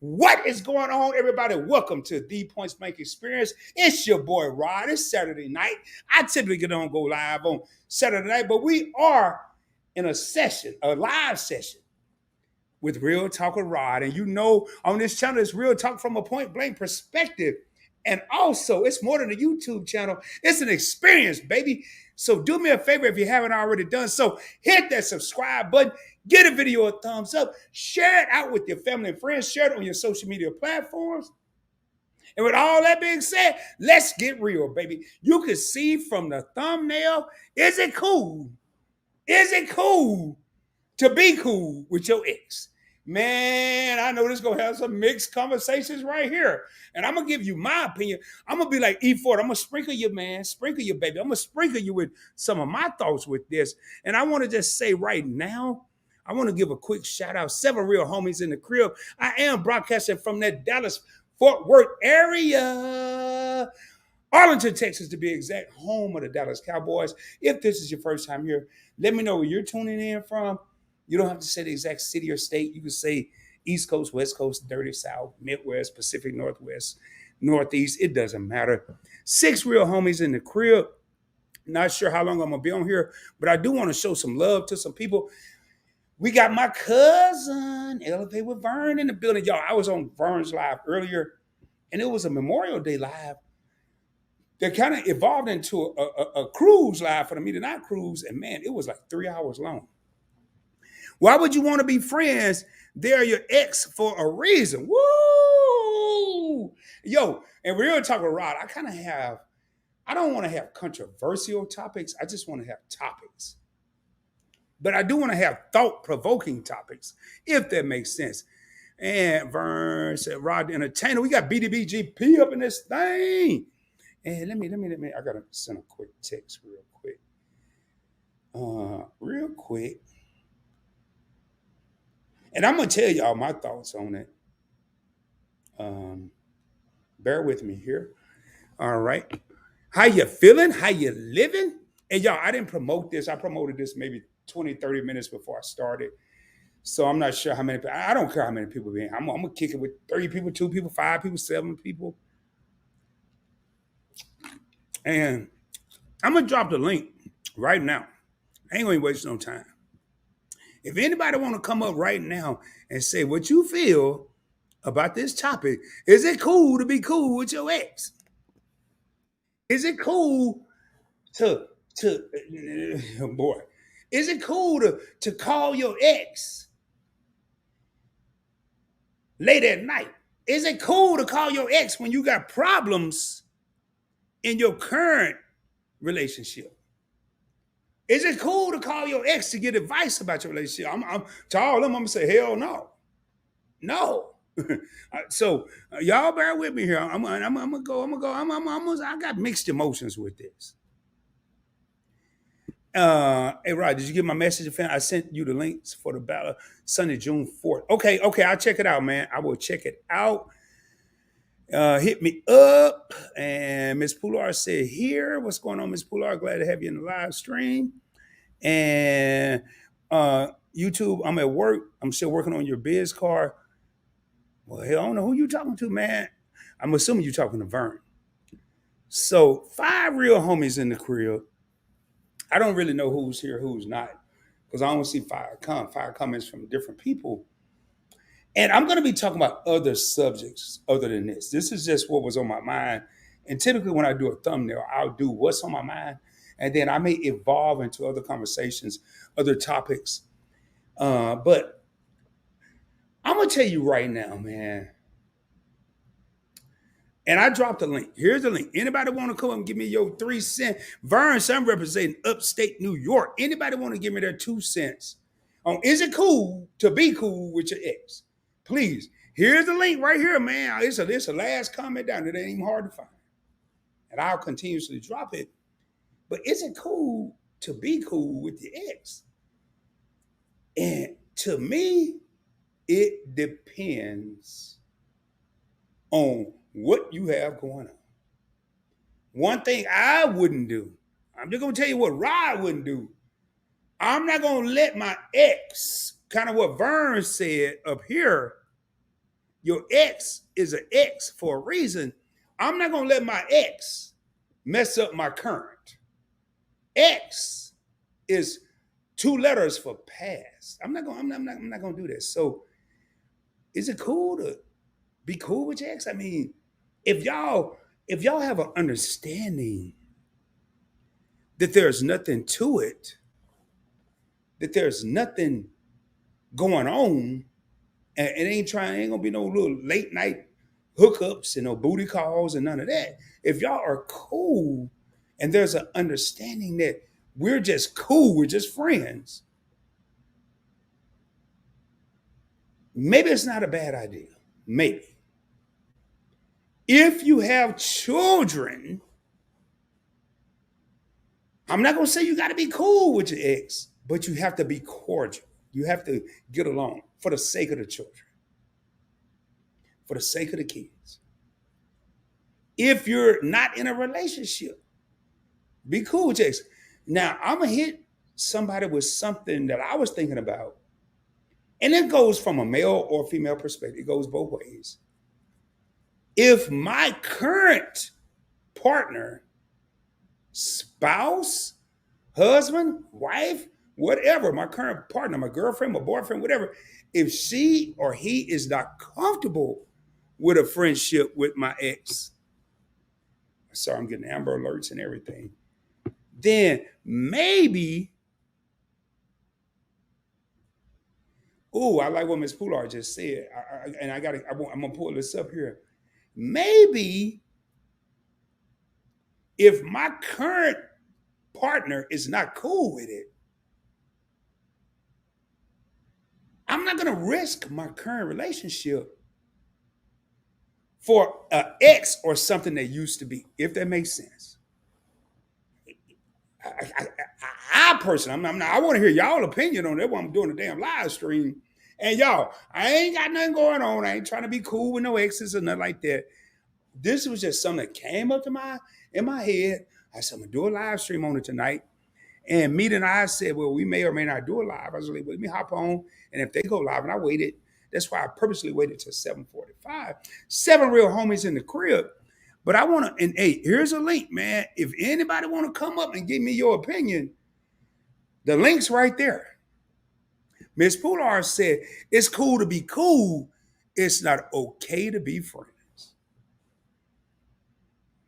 What is going on, everybody? Welcome to the Points Blank Experience. It's your boy Rod. It's Saturday night. I typically don't go live on Saturday night, but we are in a session, a live session with Real Talk with Rod. And you know, on this channel, it's Real Talk from a point blank perspective. And also, it's more than a YouTube channel, it's an experience, baby. So do me a favor if you haven't already done so, hit that subscribe button, get a video a thumbs up, share it out with your family and friends, share it on your social media platforms. And with all that being said, let's get real, baby. You can see from the thumbnail, is it cool? Is it cool to be cool with your ex? Man, I know this is gonna have some mixed conversations right here. And I'm gonna give you my opinion. I'm gonna be like E Ford. I'm gonna sprinkle you, man, sprinkle you, baby. I'm gonna sprinkle you with some of my thoughts with this. And I want to just say right now, I want to give a quick shout out. 7 real homies in the crib. I am broadcasting from that Dallas Fort Worth area. Arlington, Texas, to be exact, home of the Dallas Cowboys. If this is your first time here, let me know where you're tuning in from. You don't have to say the exact city or state. You can say East Coast, West Coast, Dirty South, Midwest, Pacific Northwest, Northeast. It doesn't matter. 6 real homies in the crib. Not sure how long I'm going to be on here, but I do want to show some love to some people. We got my cousin, Elevate with Vern, in the building. Y'all, I was on Vern's Live earlier, and it was a Memorial Day Live that kind of evolved into a cruise live for the Media Night Cruise. And man, it was like 3 hours long. Why would you want to be friends? They're your ex for a reason. Woo! Yo, and Real Talk with Rod, I don't want to have controversial topics. I just want to have topics. But I do want to have thought-provoking topics, if that makes sense. And Vern said, Rod the Entertainer, we got BDBGP up in this thing. And let me, I gotta send a quick text real quick. Real quick. And I'm gonna tell y'all my thoughts on it. Bear with me here. All right. How you feeling? How you living? And y'all, I didn't promote this. I promoted this maybe 20, 30 minutes before I started. So I'm not sure how many people, I don't care how many people be in. I'm gonna kick it with 30 people, 2 people, 5 people, 7 people. And I'm gonna drop the link right now. I ain't gonna waste no time. If anybody want to come up right now and say what you feel about this topic, is it cool to be cool with your ex? Is it cool to boy? Is it cool to call your ex late at night? Is it cool to call your ex when you got problems in your current relationship? Is it cool to call your ex to get advice about your relationship? To all of them, I'm gonna say, hell no, no. So y'all bear with me here. I'm gonna go. I got mixed emotions with this. Hey Rod, did you get my message? I sent you the links for the battle Sunday, June 4th. Okay, I'll check it out, man. I will check it out. Hit me up. And Miss Pular said, here. What's going on, Miss Pular? Glad to have you in the live stream. And YouTube, I'm at work. I'm still working on your biz card. Well, hell, I don't know who you talking to, man. I'm assuming you're talking to Vern. So 5 real homies in the crib. I don't really know who's here, who's not, because I only see 5 comments from different people. And I'm going to be talking about other subjects other than this. This is just what was on my mind. And typically when I do a thumbnail, I'll do what's on my mind. And then I may evolve into other conversations, other topics. But I'm going to tell you right now, man. And I dropped the link. Here's the link. Anybody want to come up and give me your 3 cents? Vern, so I'm representing upstate New York. Anybody want to give me their 2 cents on is it cool to be cool with your ex? Please. Here's the link right here, man. It's the last comment down there. It ain't even hard to find. And I'll continuously drop it. But is it cool to be cool with your ex? And to me, it depends on what you have going on. One thing I wouldn't do, I'm just going to tell you what Rod wouldn't do. I'm not going to let my ex, kind of what Vern said up here, Your ex is an ex for a reason. I'm not gonna let my ex mess up my current. X is two letters for past. I'm not gonna do this. So is it cool to be cool with your ex? I mean, if y'all have an understanding that there's nothing to it, that there's nothing going on, and it ain't gonna be no little late night hookups and no booty calls and none of that. If y'all are cool and there's an understanding that we're just cool, we're just friends, maybe it's not a bad idea. Maybe. If you have children, I'm not going to say you got to be cool with your ex, but you have to be cordial. You have to get along for the sake of the children, for the sake of the kids. If you're not in a relationship, be cool with your ex. Now, I'm going to hit somebody with something that I was thinking about, and it goes from a male or female perspective. It goes both ways. If my current partner, spouse, husband, wife, whatever, my current partner, my girlfriend, my boyfriend, whatever, if she or he is not comfortable with a friendship with my ex, sorry, I'm getting Amber Alerts and everything, then maybe, oh, I like what Ms. Poulard just said, I'm gonna pull this up here. Maybe if my current partner is not cool with it, I'm not going to risk my current relationship for an ex or something that used to be, if that makes sense. I personally, I want to hear y'all opinion on that while I'm doing a damn live stream. And y'all, I ain't got nothing going on. I ain't trying to be cool with no exes or nothing like that. This was just something that came up to in my head. I said, I'm gonna do a live stream on it tonight. And Meet and I said, well, we may or may not do a live. I was like, let me hop on. And if they go live, and I waited, that's why I purposely waited till 7:45. 7 real homies in the crib. But I want to, and hey, here's a link, man. If anybody want to come up and give me your opinion, the link's right there. Ms. Poulard said, it's cool to be cool. It's not okay to be friends.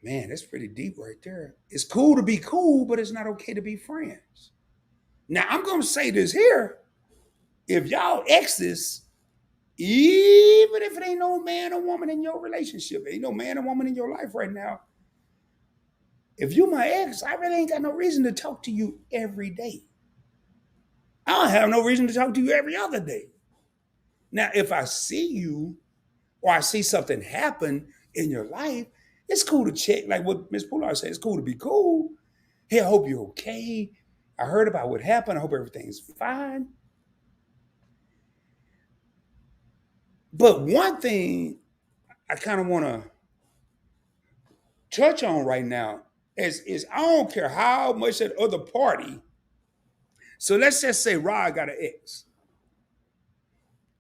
Man, that's pretty deep right there. It's cool to be cool, but it's not okay to be friends. Now, I'm going to say this here. If y'all exes, even if it ain't no man or woman in your relationship, ain't no man or woman in your life right now, if you my ex, I really ain't got no reason to talk to you every day. I don't have no reason to talk to you every other day. Now, if I see you or I see something happen in your life, it's cool to check, like what Ms. Poulard said, it's cool to be cool. Hey, I hope you're okay. I heard about what happened. I hope everything's fine. But one thing I kind of want to touch on right now is I don't care how much that other party. So let's just say Rod got an ex,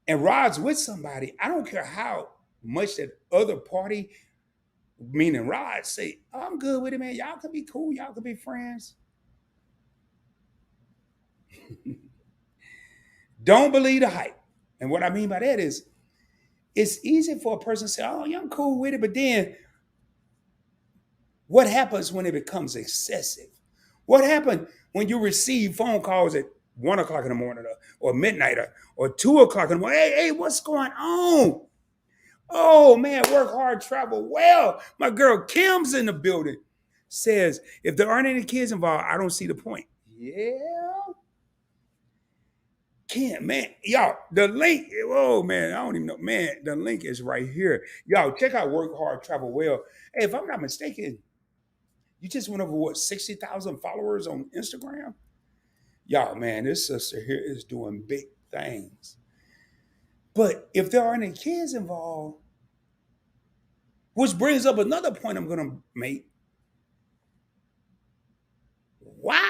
and Rod's with somebody. I don't care how much that other party, meaning Rod, say, oh, I'm good with it, man. Y'all can be cool. Y'all can be friends. Don't believe the hype. And what I mean by that is, it's easy for a person to say, oh, yeah, I'm cool with it. But then what happens when it becomes excessive? What happened when you receive phone calls at 1 o'clock in the morning or midnight or 2 o'clock in the morning? Hey, what's going on? Oh, man, work hard, travel well. My girl Kim's in the building. Says, if there aren't any kids involved, I don't see the point. Yeah. Kim, man, y'all, the link, oh man, I don't even know. Man, the link is right here. Y'all, check out Work Hard, Travel Well. Hey, if I'm not mistaken, you just went over what, 60,000 followers on Instagram? Y'all, man, this sister here is doing big things. But if there aren't any kids involved, which brings up another point I'm going to make. Why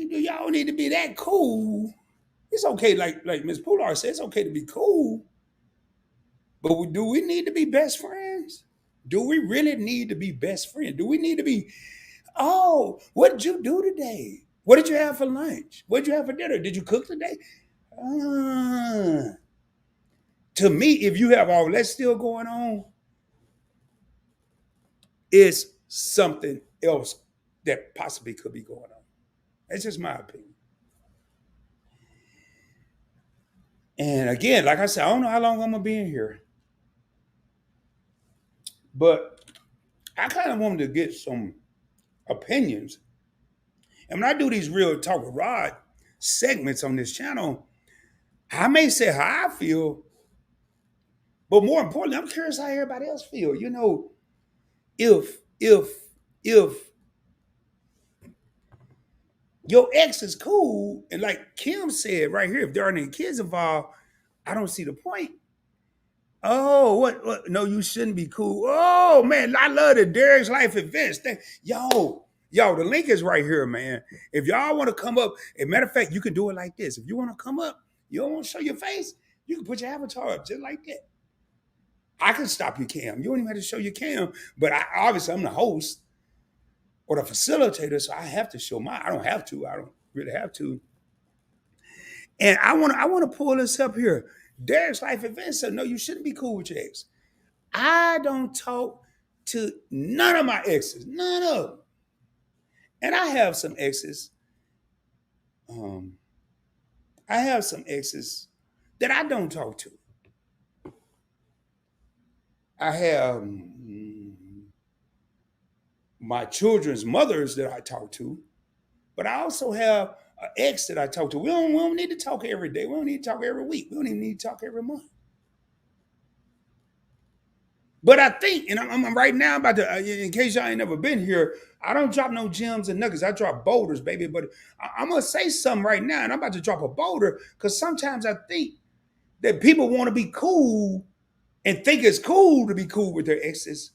do y'all need to be that cool? It's okay, like Ms. Poulard said, it's okay to be cool. But do we need to be best friends? Do we really need to be best friends? Do we need to be, oh, what did you do today? What did you have for lunch? What did you have for dinner? Did you cook today? Uh, to me, if you have all that still going on, it's something else that possibly could be going on. That's just my opinion. And again, like I said, I don't know how long I'm gonna be in here, but I kind of wanted to get some opinions. And when I do these real talk with Rod segments on this channel, I may say how I feel, but more importantly, I'm curious how everybody else feel. You know, if your ex is cool, and like Kim said right here, if there aren't any kids involved, I don't see the point. Oh, what? No, you shouldn't be cool. Oh man, I love the Derek's Life events. Yo, the link is right here, man. If y'all want to come up, as a matter of fact, you can do it like this. If you want to come up, you don't want to show your face, you can put your avatar up just like that. I can stop your cam. You don't even have to show your cam, but obviously I'm the host or the facilitator, so I have to show mine. I don't have to. I don't really have to. And I want to pull this up here. Derek's Life events said, no, you shouldn't be cool with your ex. I don't talk to none of my exes, none of them. And I have some exes. Um, I have some exes that I don't talk to. I have my children's mothers that I talk to, but I also have an ex that I talk to. We don't need to talk every day. We don't need to talk every week. We don't even need to talk every month. But I think, and I'm right now about to, in case y'all ain't never been here, I don't drop no gems and nuggets. I drop boulders, baby. But I'm going to say something right now, and I'm about to drop a boulder because sometimes I think that people want to be cool and think it's cool to be cool with their exes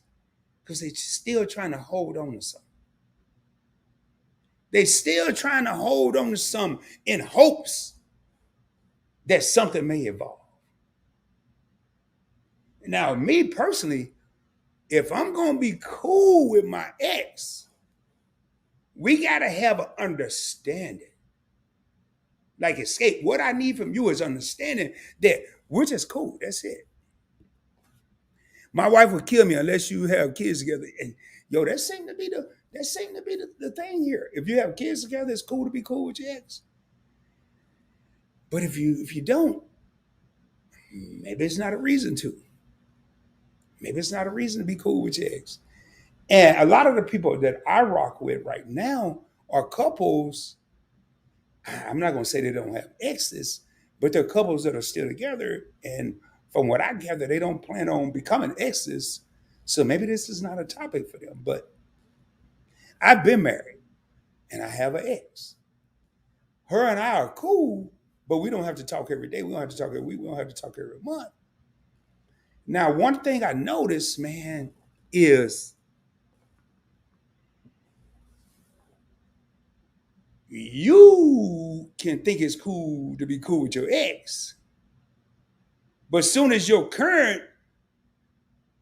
because they're still trying to hold on to something. They're still trying to hold on to something in hopes that something may evolve. Now, me personally, if I'm going to be cool with my ex, we got to have an understanding. Like escape. What I need from you is understanding that we're just cool. That's it. My wife would kill me unless you have kids together. And yo, that seemed to be the thing here. If you have kids together, it's cool to be cool with your ex. But if you don't, maybe it's not a reason to. Maybe it's not a reason to be cool with your ex. And a lot of the people that I rock with right now are couples. I'm not going to say they don't have exes, but they're couples that are still together. And from what I gather, they don't plan on becoming exes. So maybe this is not a topic for them. But I've been married and I have an ex. Her and I are cool, but we don't have to talk every day. We don't have to talk every week. We don't have to talk every month. Now, one thing I noticed, man, is you can think it's cool to be cool with your ex, but as soon as your current,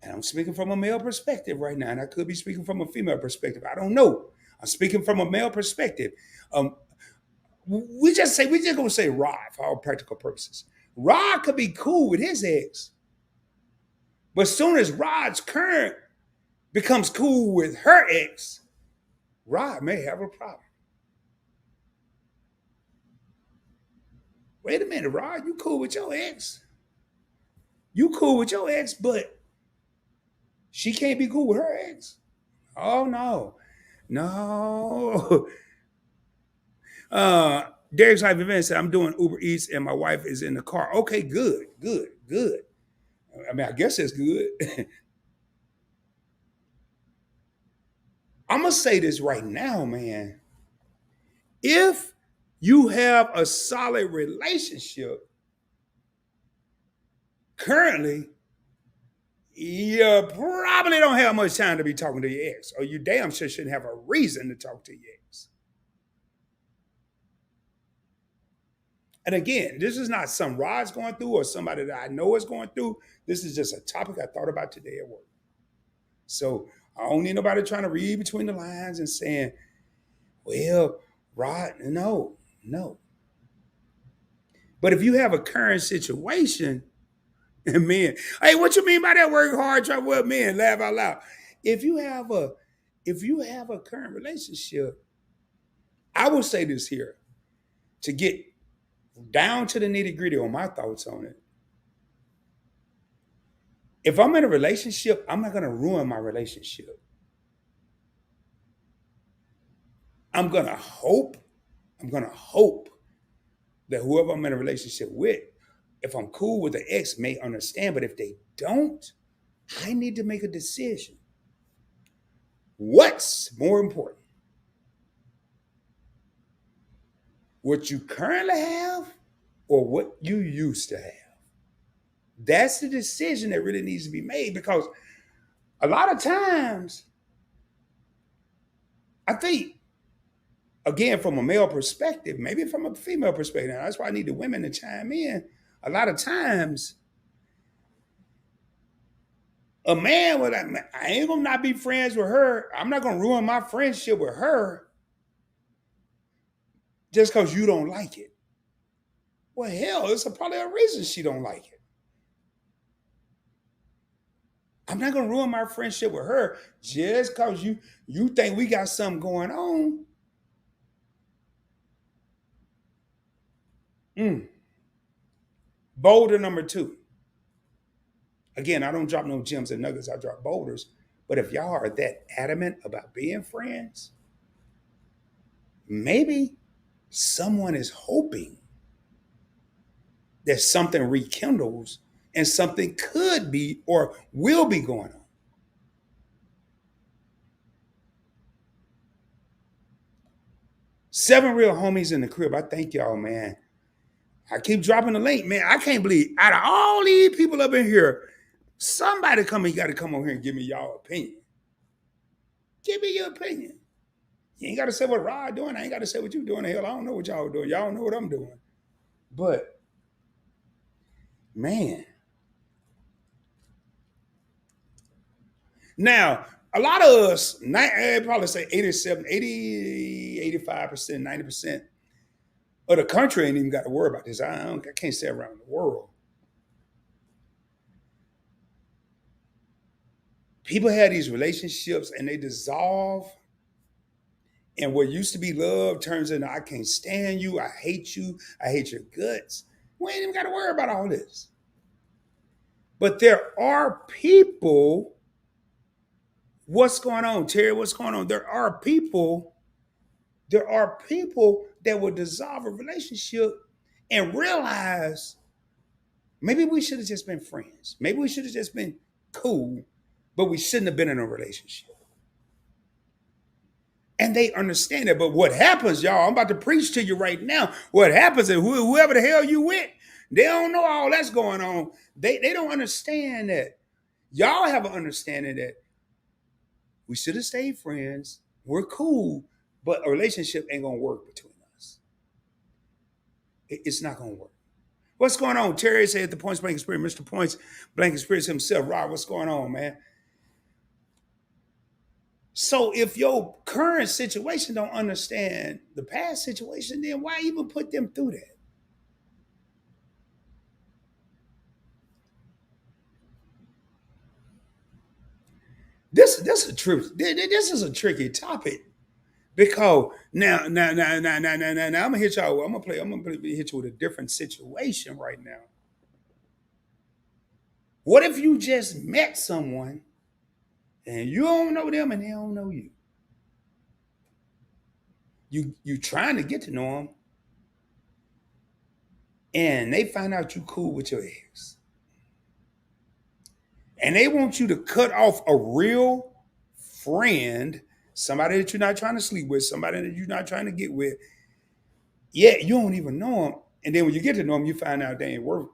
and I'm speaking from a male perspective right now, and I could be speaking from a female perspective, I don't know. I'm speaking from a male perspective. We're just gonna say Rod for all practical purposes. Rod could be cool with his ex, but as soon as Rod's current becomes cool with her ex, Rod may have a problem. Wait a minute, Rod, you cool with your ex? You cool with your ex, but she can't be cool with her ex? Oh no. No. Derek's Life Event said, I'm doing Uber Eats and my wife is in the car. Okay, good, good, good. I mean, I guess that's good. I'm going to say this right now, man. If you have a solid relationship, currently, you probably don't have much time to be talking to your ex, or you damn sure shouldn't have a reason to talk to your ex. And again, this is not some Rod's going through or somebody that I know is going through. This is just a topic I thought about today at work. So I don't need nobody trying to read between the lines and saying, well, Rod, no, no. But if you have a current situation, and men, hey, what you mean by that work hard, try well, men, laugh out loud. If you have a current relationship, I will say this here to get down to the nitty-gritty on my thoughts on it. If I'm in a relationship, I'm not gonna ruin my relationship. I'm gonna hope, I'm gonna hope that whoever I'm in a relationship with, if I'm cool with the ex, may understand. But if they don't, I need to make a decision. What's more important? What you currently have or what you used to have? That's the decision that really needs to be made because a lot of times, I think, again, from a male perspective, maybe from a female perspective, that's why I need the women to chime in. A lot of times, a man with I ain't gonna not be friends with her. I'm not gonna ruin my friendship with her just because you don't like it. Well, hell, it's probably a reason she don't like it. I'm not gonna ruin my friendship with her just because you think we got something going on. Mm. Boulder number 2. Again, I don't drop no gems and nuggets. I drop boulders. But if y'all are that adamant about being friends, maybe someone is hoping that something rekindles and something could be or will be going on. Seven real homies in the crib. I thank y'all, man. I keep dropping the link, man. I can't believe out of all these people up in here, somebody got to come over here and give me y'all opinion. Give me your opinion. You ain't got to say what Rod doing. I ain't got to say what you doing. Hell, I don't know what y'all doing. Y'all don't know what I'm doing. But man, now a lot of us, I'd probably say 87, 80, 85%, 90% of the country ain't even got to worry about this. I can't say around the world. People have these relationships and they dissolve. And what used to be love turns into I can't stand you, I hate you, I hate your guts. We ain't even got to worry about all this. But there are people, what's going on, Terry? What's going on? There are people that will dissolve a relationship and realize maybe we should have just been friends. Maybe we should have just been cool, but we shouldn't have been in a relationship. And they understand it. But what happens, y'all, I'm about to preach to you right now. What happens is whoever the hell you with, they don't know all that's going on. They don't understand that. Y'all have an understanding that we should have stayed friends. We're cool, but a relationship ain't gonna work between us. It's not gonna work. What's going on? Terry said the Points Blank Experience, Mr. Points Blank Experience himself. Rod, what's going on, man? So if your current situation don't understand the past situation, then why even put them through that? This is a truth. This is a tricky topic because now I'm gonna hit y'all. I'm gonna hit you with a different situation right now. What if you just met someone and you don't know them and they don't know you? You trying to get to know them, and they find out you cool with your ex, and they want you to cut off a real friend, somebody that you're not trying to sleep with, somebody that you're not trying to get with. Yeah, you don't even know them, and then when you get to know them, you find out they ain't worth.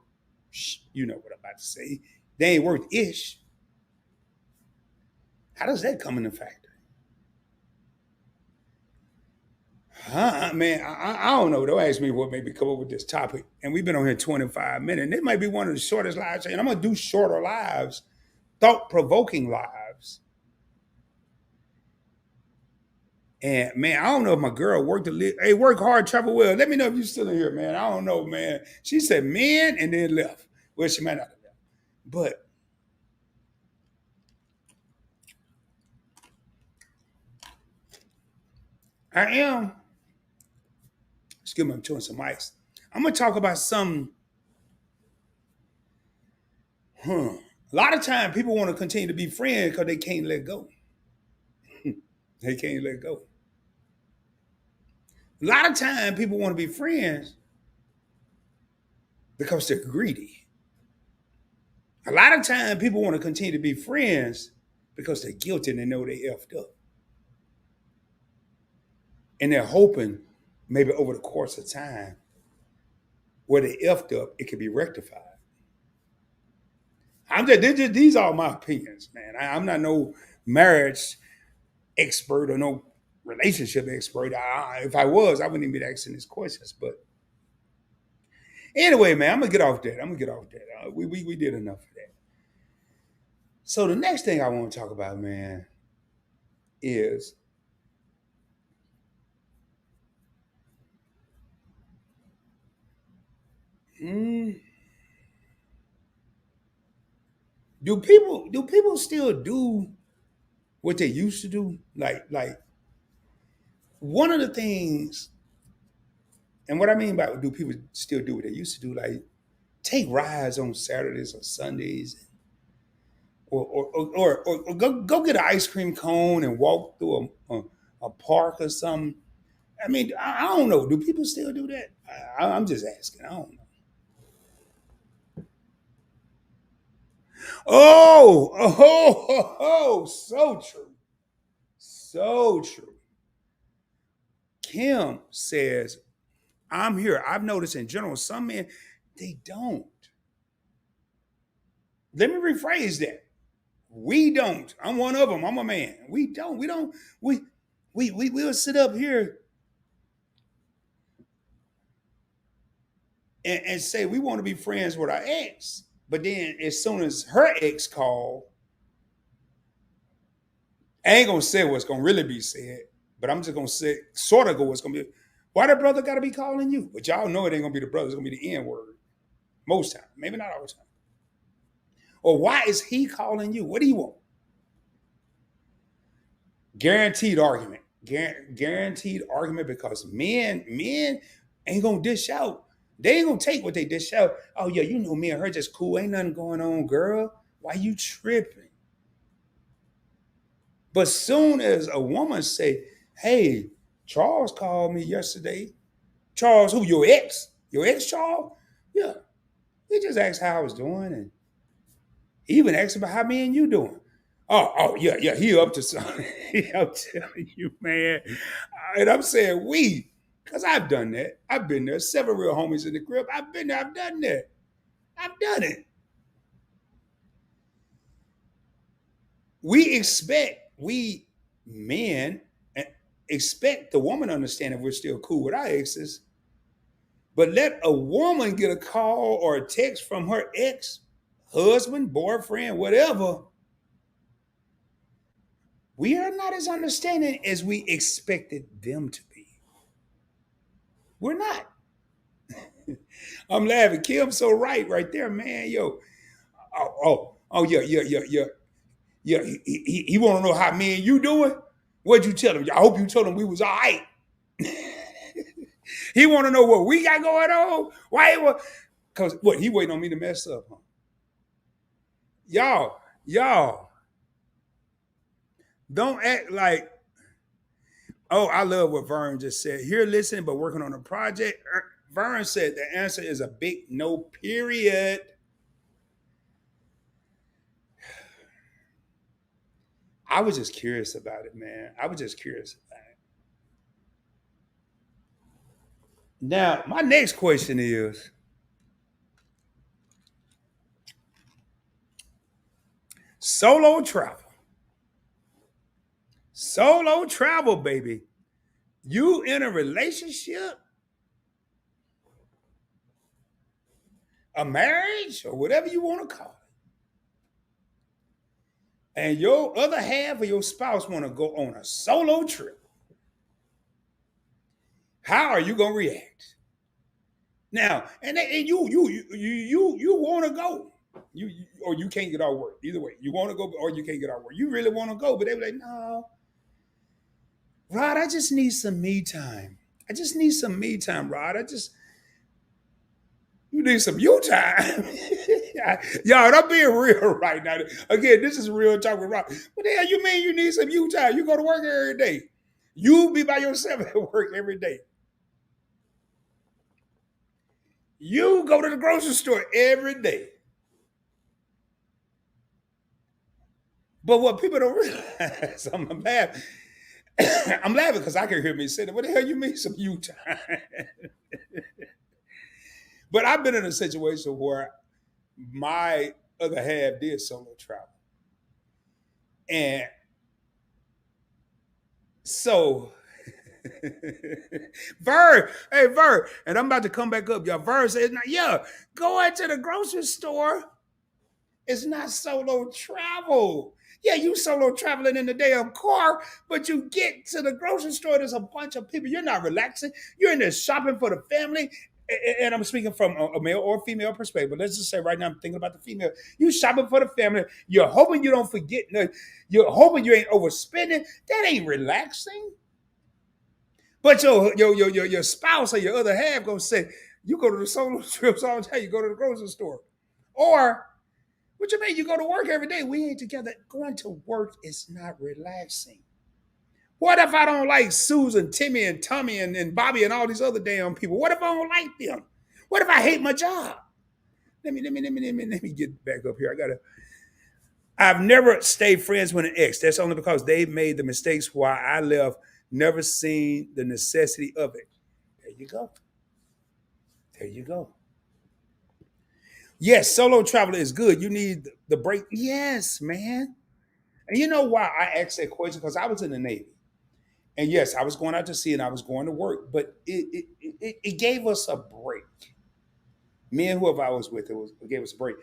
You know what I'm about to say? They ain't worth ish. How does that come into factor? Man, I don't know. Don't ask me what made me come up with this topic. And we've been on here 25 minutes. And it might be one of the shortest lives. And I'm going to do shorter lives, thought provoking lives. And man, I don't know if my girl worked to live. Hey, work hard, travel well. Let me know if you're still in here, man. I don't know, man. She said men and then left. Well, she might not have left. But I am, excuse me, I'm chewing some ice. I'm going to talk about some, a lot of time people want to continue to be friends because they can't let go. They can't let go. A lot of time people want to be friends because they're greedy. A lot of time people want to continue to be friends because they're guilty and they know they effed up. And they're hoping maybe over the course of time where they effed up, it can be rectified. These are my opinions, man. I'm not no marriage expert or no relationship expert. If I was, I wouldn't even be asking these questions. But anyway, man, I'm gonna get off that. We did enough of that. So the next thing I want to talk about, man, is mm, do people still do what they used to do? Like one of the things, and what I mean by do people still do what they used to do, like take rides on Saturdays or Sundays, or go get an ice cream cone and walk through a park or something. I mean, I don't know. Do people still do that? I'm just asking. I don't know. So true. So true. Kim says, I'm here. I've noticed in general, some men, they don't. Let me rephrase that. We don't. I'm one of them. I'm a man. We don't. We don't. We'll sit up here and say we want to be friends with our ex, but then as soon as her ex call, I ain't gonna say what's gonna really be said, but I'm just gonna say sort of go what's gonna be. Why the brother gotta be calling you? But y'all know it ain't gonna be the brother. It's gonna be the N word most time. Maybe not all the time. Or why is he calling you? What do you want? Guaranteed argument. Guaranteed argument because men ain't gonna dish out. They ain't gonna take what they dish out. Oh yeah, you know me and her just cool. Ain't nothing going on, girl. Why you tripping? But soon as a woman say, "Hey, Charles called me yesterday." Charles, who your ex? Your ex Charles? Yeah. He just asked how I was doing, and he even asked about how me and you doing. Oh, yeah. He up to something. I'm telling you, man. And I'm saying we, because I've done that. I've been there. Several real homies in the crib. I've been there. I've done that. I've done it. We men expect the woman to understand if we're still cool with our exes, but let a woman get a call or a text from her ex, husband, boyfriend, whatever. We are not as understanding as we expected them to be. We're not. I'm laughing. Kim's so right there, man. Yo, yeah. He want to know how me and you doing. What'd you tell him? I hope you told him we was all right. He want to know what we got going on. Why? Because what he waiting on me to mess up, huh? Y'all, don't act like. Oh, I love what Vern just said. Here, listening, but working on a project. Vern said the answer is a big no. Period. I was just curious about it, man. I was just curious about it. Now, my next question is solo travel. Solo travel, baby. You in a relationship, a marriage, or whatever you want to call it, and your other half of your spouse want to go on a solo trip, how are you gonna react? Now, and you want to go, or you can't get out work. Either way, you want to go or you can't get out work. You really want to go, but they be like, no, Rod, I just need some me time. I just need some me time, Rod. You need some you time. Y'all, I'm being real right now. Again, this is real talk with Rod. What the hell you mean you need some you time? You go to work every day. You be by yourself at work every day. You go to the grocery store every day. But what people don't realize, I'm laughing. I'm laughing because I can hear me saying, "What the hell you mean some you time?" But I've been in a situation where my other half did solo travel, and so Vern, hey Vern, and I'm about to come back up. Y'all, Vern said, "Yeah, going to the grocery store is not solo travel." Yeah, you solo traveling in the damn car, but you get to the grocery store, there's a bunch of people. You're not relaxing. You're in there shopping for the family. And I'm speaking from a male or female perspective. But let's just say right now, I'm thinking about the female. You shopping for the family. You're hoping you don't forget. You're hoping you ain't overspending. That ain't relaxing. But your spouse or your other half gonna say, you go to the solo trips all the time. You go to the grocery store, or what you mean? You go to work every day. We ain't together. Going to work is not relaxing. What if I don't like Susan, Timmy, and Tommy, and Bobby, and all these other damn people? What if I don't like them? What if I hate my job? Let me get back up here. I've never stayed friends with an ex. That's only because they made the mistakes while I left. Never seen the necessity of it. There you go. There you go. Yes, solo travel is good. You need the break. Yes, man. And you know why I asked that question? Because I was in the Navy. And yes, I was going out to sea and I was going to work, but it gave us a break. Me and whoever I was with, it gave us a break.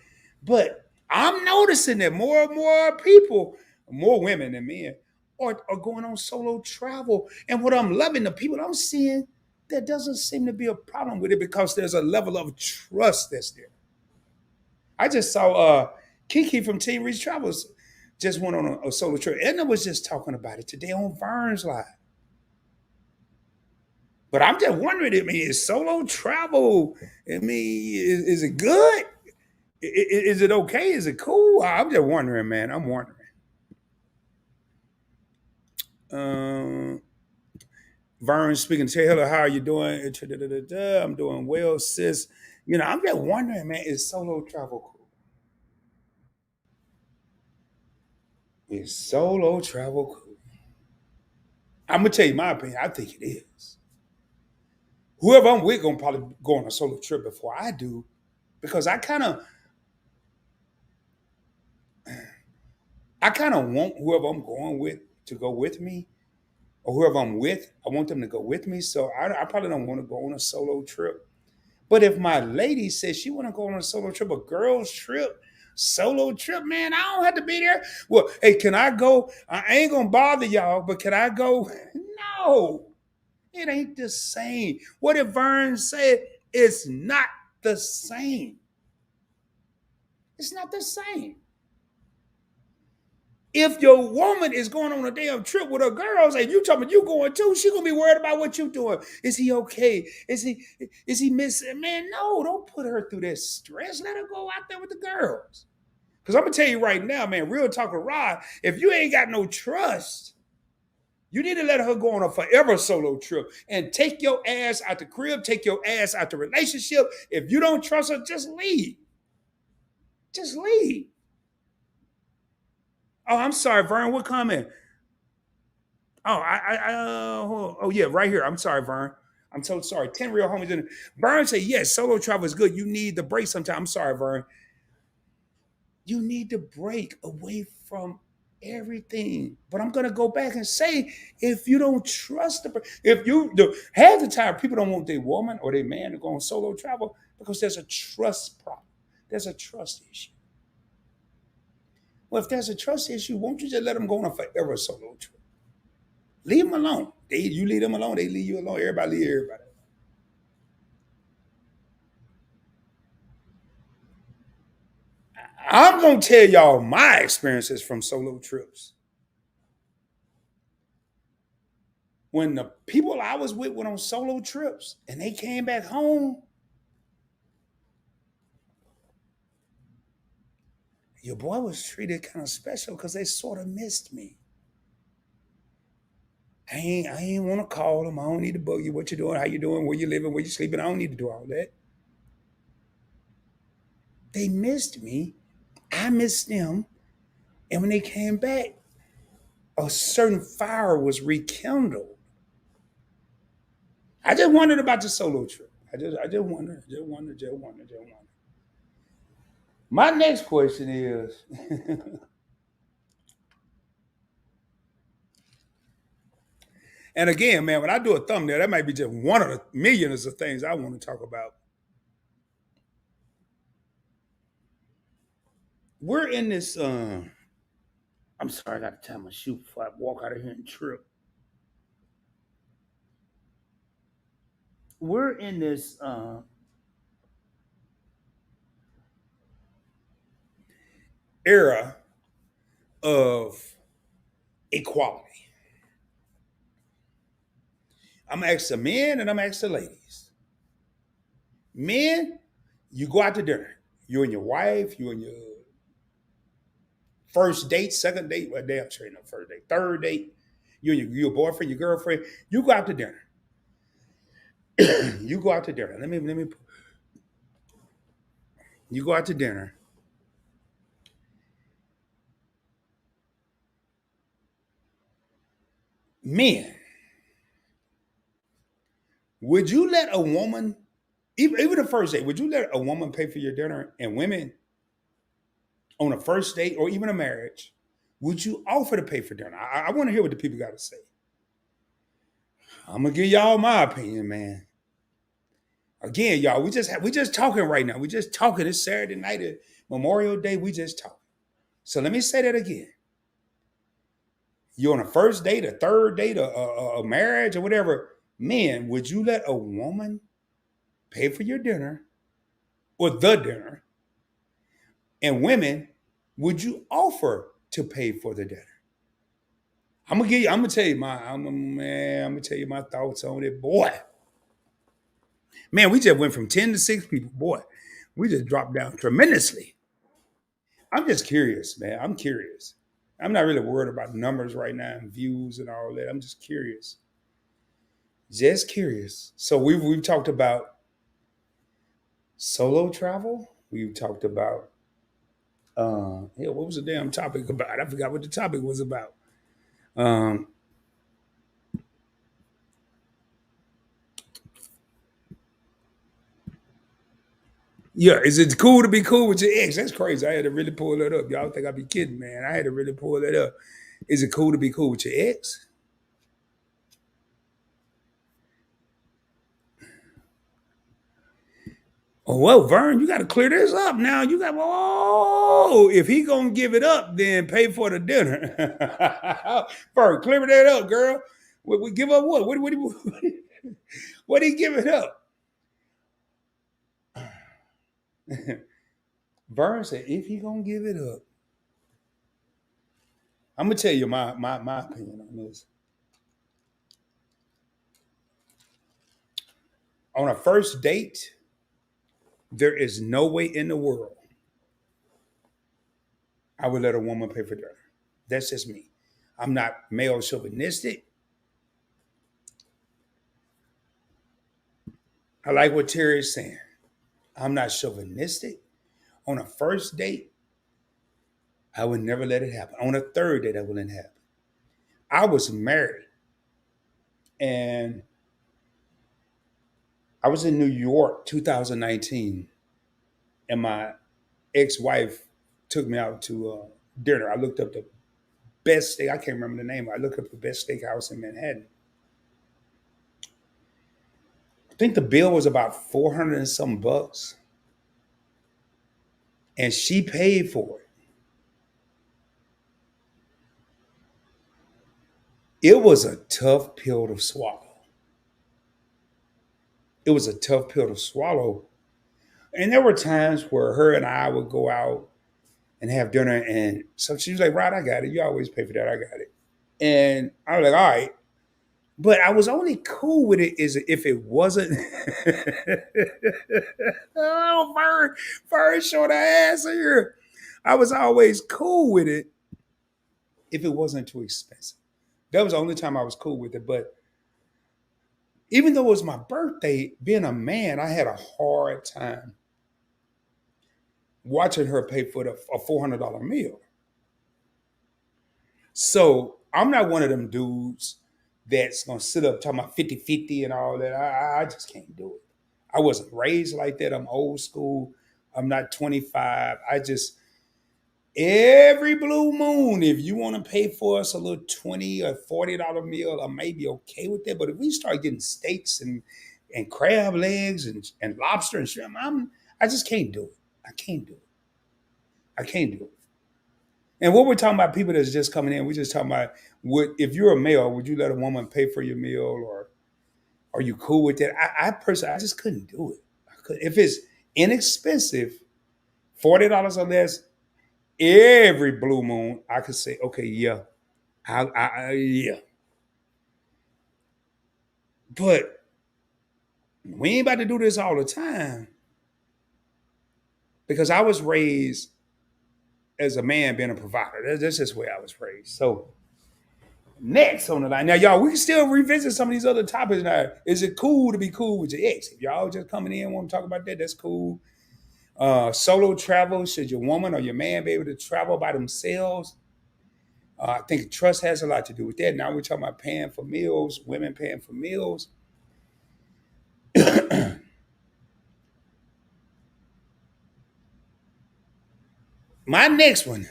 But I'm noticing that more and more people, more women than men, are going on solo travel. And what I'm loving, the people I'm seeing, there doesn't seem to be a problem with it because there's a level of trust that's there. I just saw Kiki from Team Reach Travels just went on a solo trip. Edna was just talking about it today on Vern's Live. But I'm just wondering, I mean, is solo travel, I mean, is it good? Is it okay? Is it cool? I'm just wondering, man. I'm wondering. Um, Vern speaking, say hello, how are you doing? I'm doing well, sis. You know, I'm just wondering, man, is solo travel cool? Is solo travel cool? I'm gonna tell you my opinion. I think it is. Whoever I'm with gonna probably go on a solo trip before I do, because I kind of want whoever I'm going with to go with me, or whoever I'm with, I want them to go with me. So I probably don't want to go on a solo trip. But if my lady says she want to go on a solo trip, a girl's trip, solo trip, man, I don't have to be there. Well, hey, can I go? I ain't gonna bother y'all, but can I go? No, it ain't the same. What if Vern said it's not the same? It's not the same. If your woman is going on a damn trip with her girls and you talking you going too, she gonna be worried about what you doing. Is he okay? Is he missing? Man, no, don't put her through that stress. Let her go out there with the girls. Because I'm gonna tell you right now, man, real talk with Rod, if you ain't got no trust, you need to let her go on a forever solo trip and take your ass out the crib, take your ass out the relationship. If you don't trust her, just leave. Just leave. Oh, I'm sorry, Vern. What comment? Oh, oh yeah, right here. I'm sorry, Vern. I'm so sorry. 10 real homies in it. Vern said, yes, solo travel is good. You need the break sometimes. I'm sorry, Vern. You need the break away from everything. But I'm gonna go back and say, if you don't trust if you do, half the time people don't want their woman or their man to go on solo travel because there's a trust problem. There's a trust issue. Well, if there's a trust issue, won't you just let them go on a forever solo trip? Leave them alone. You leave them alone, they leave you alone. Everybody leave everybody. I'm gonna tell y'all my experiences from solo trips. When the people I was with went on solo trips and they came back home, your boy was treated kind of special because they sort of missed me. I ain't want to call them. I don't need to bug you. What you doing? How you doing? Where you living? Where you sleeping? I don't need to do all that. They missed me. I missed them. And when they came back, a certain fire was rekindled. I just wondered about the solo trip. I just wondered. My next question is, and again, man, when I do a thumbnail, that might be just one of the millions of things I want to talk about. We're in this. I'm sorry, I got to tie my shoe before I walk out of here and trip. We're in this era of equality. I'm asking the men and I'm asking the ladies. Men, you go out to dinner. You and your wife, you and your first date, second date, well, damn sure ain't no first date, third date, you and your boyfriend, your girlfriend, you go out to dinner. You go out to dinner. You go out to dinner. Men, would you let a woman, even the first date, would you let a woman pay for your dinner? And women on a first date or even a marriage, would you offer to pay for dinner? I want to hear what the people got to say. I'm gonna give y'all my opinion, man. Again, y'all, we just talking right now. We just talking. It's Saturday night, Memorial Day. We just talking. So let me say that again. You're on a first date, a third date, a marriage, or whatever. Men, would you let a woman pay for your dinner or the dinner? And women, would you offer to pay for the dinner? I'm gonna tell you I'm gonna tell you my thoughts on it, boy. Man, we just went from 10 to 6 people, boy. We just dropped down tremendously. I'm just curious, man. I'm curious. I'm not really worried about numbers right now and views and all that. I'm just curious. Just curious. So we've talked about solo travel. We've talked about yeah, what was the damn topic about? I forgot what the topic was about. Um, yeah, is it cool to be cool with your ex? That's crazy. I had to really pull that up. Y'all think I'd be kidding, man. I had to really pull that up. Is it cool to be cool with your ex? Oh well, Vern, you got to clear this up now. You got if he gonna give it up, then pay for the dinner. Vern, clear that up, girl. We give up what? What he give it up? Vern said, if he gonna give it up, I'm gonna tell you my opinion on this. On a first date, there is no way in the world I would let a woman pay for dinner. That's just me. I'm not male chauvinistic. I like what Terry is saying. I'm not chauvinistic. On a first date, I would never let it happen. On a third date, I wouldn't happen. I was married and I was in New York 2019 and my ex-wife took me out to dinner. I looked up best steak. I can't remember the name. I looked up the best steakhouse in Manhattan. I think the bill was about 400 and some bucks, and she paid for it. It was a tough pill to swallow. It was a tough pill to swallow. And there were times where her and I would go out and have dinner, and so she was like, "Rod, I got it. You always pay for that. I got it." And I was like, "All right." But I was only cool with it is if it wasn't. Oh, Vern, short ass here. I was always cool with it if it wasn't too expensive. That was the only time I was cool with it. But even though it was my birthday, being a man, I had a hard time watching her pay for a $400 meal. So I'm not one of them dudes that's gonna sit up talking about 50-50 and all that. I just can't do it. I wasn't raised like that. I'm old school. I'm not 25. I just every blue moon, if you want to pay for us a little $20 or $40 meal, I may be okay with that. But if we start getting steaks and crab legs and lobster and shrimp, I just can't do it. I can't do it. I can't do it. And what we're talking about, people that's just coming in, we're just talking about if you're a male, would you let a woman pay for your meal, or are you cool with that? I personally, I just couldn't do it. If it's inexpensive, $40 or less, every blue moon, I could say, okay, yeah, yeah. But we ain't about to do this all the time because I was raised as a man being a provider. That's just the way I was raised. So next on the line. Now, y'all, we can still revisit some of these other topics. Now, is it cool to be cool with your ex? If y'all just coming in want to talk about that, that's cool. Solo travel, should your woman or your man be able to travel by themselves? I think trust has a lot to do with that. Now we're talking about paying for meals, women paying for meals. My next one.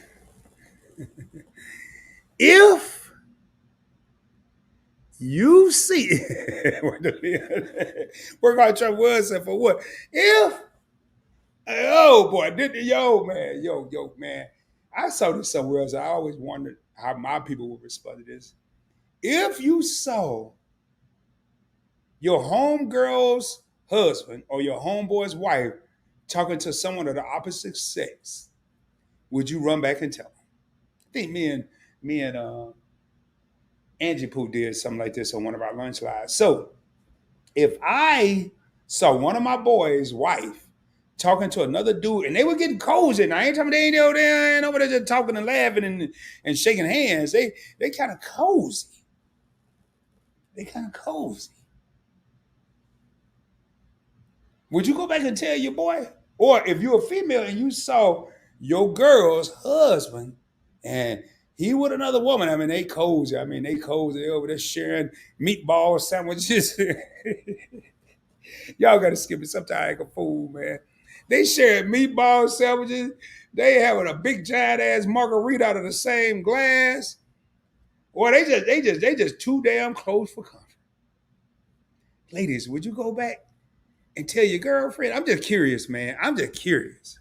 If you see, we're going to try words for what? If, oh boy, yo, man. I saw this somewhere else. I always wondered how my people would respond to this. If you saw your homegirl's husband or your homeboy's wife talking to someone of the opposite sex, would you run back and tell them? I think me and Angie Pooh did something like this on one of our lunch lives. So if I saw one of my boys' wife talking to another dude, and they were getting cozy, and I ain't talking they ain't over there and over there just talking and laughing and shaking hands. They kind of cozy. They kind of cozy. Would you go back and tell your boy? Or if you're a female and you saw your girl's husband and he with another woman, I mean, they cozy. I mean, they cozy. They over there sharing meatball sandwiches. Y'all got to skip it. Sometimes I ain't a fool, man. They sharing meatball sandwiches. They having a big giant ass margarita out of the same glass. Or they just too damn close for comfort. Ladies, would you go back and tell your girlfriend? I'm just curious, man. I'm just curious.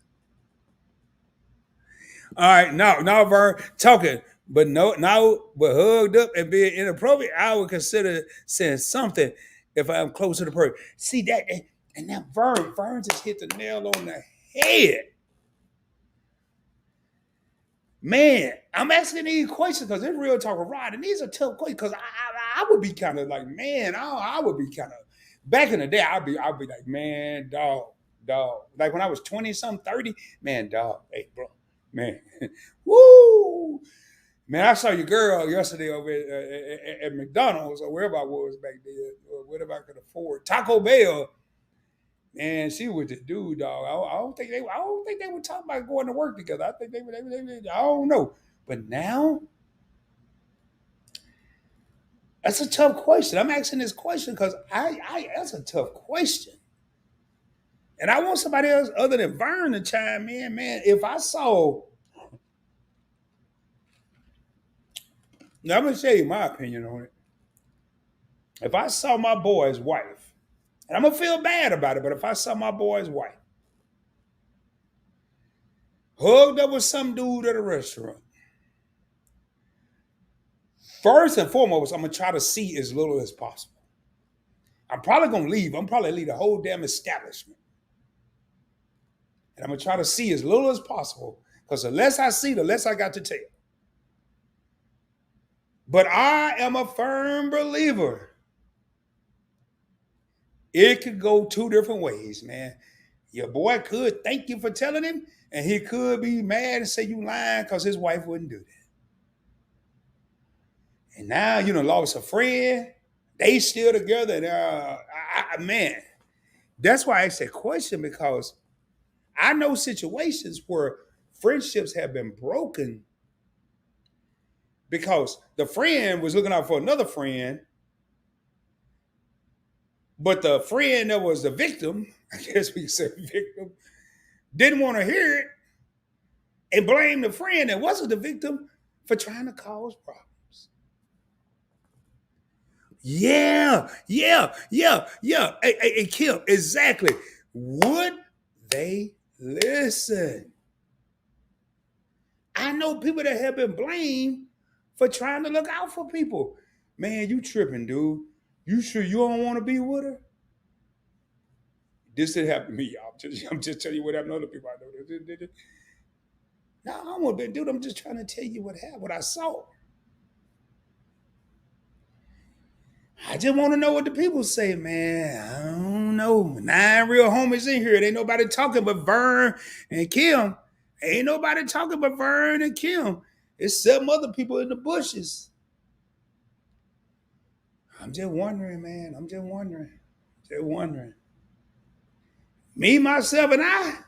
All right, now, Vern, talking, but no, now, but hugged up and being inappropriate, I would consider saying something if I'm close to the person. See that, and now Vern just hit the nail on the head. Man, I'm asking these questions because it's real talk with Rod, and these are tough questions because I would be kind of like, man, I would be kind of back in the day. I'd be like, man, dog. Like when I was 20 something, 30, man, dog, hey, bro, man, woo, man. I saw your girl yesterday over at McDonald's or wherever I was back there, or whatever I could afford, Taco Bell. Man, she was the dude, dog. I don't think they were talking about going to work together. I think I don't know. But now, that's a tough question. I'm asking this question because that's a tough question. And I want somebody else other than Vern to chime in, man. If I saw Now, I'm going to tell you my opinion on it. If I saw my boy's wife, and I'm going to feel bad about it, but if I saw my boy's wife hugged up with some dude at a restaurant, first and foremost, I'm going to try to see as little as possible. I'm probably going to leave. I'm probably leave the whole damn establishment. And I'm going to try to see as little as possible because the less I see, the less I got to tell. But I am a firm believer. It could go two different ways, man. Your boy could thank you for telling him, and he could be mad and say you lying because his wife wouldn't do that. And now you done lost a friend. They still together. And, man, that's why I asked that question because I know situations where friendships have been broken because the friend was looking out for another friend, but the friend that was the victim, I guess we could say victim, didn't want to hear it and blamed the friend that wasn't the victim for trying to cause problems. Yeah, yeah, yeah, yeah. Hey, Kim, exactly. Would they listen? I know people that have been blamed for trying to look out for people. Man, you tripping, dude. You sure you don't want to be with her? This didn't happen to me, y'all. I'm just telling you what happened to other people I know. No, I don't want to be, dude. I'm just trying to tell you what happened, what I saw. I just want to know what the people say, man. I don't know. 9 real homies in here. There ain't nobody talking but Vern and Kim. Ain't nobody talking but Vern and Kim. It's 7 other people in the bushes. I'm just wondering, man. I'm just wondering. Just wondering. Me, myself, and I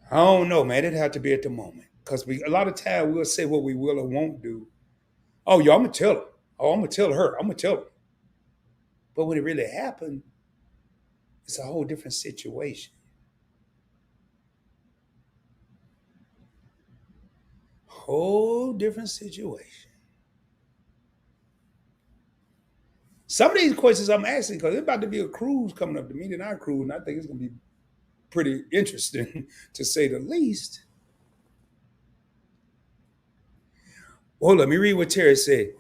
don't know, man. It'd have to be at the moment. Because a lot of times we'll say what we will or won't do. Oh, yo, I'm going to tell her. Oh, I'm going to tell her. I'm going to tell her. But when it really happened, it's a whole different situation. Whole different situation. Some of these questions I'm asking because there's about to be a cruise coming up, the Meet and I cruise, and I think it's going to be pretty interesting to say the least. Well, let me read what Terry said.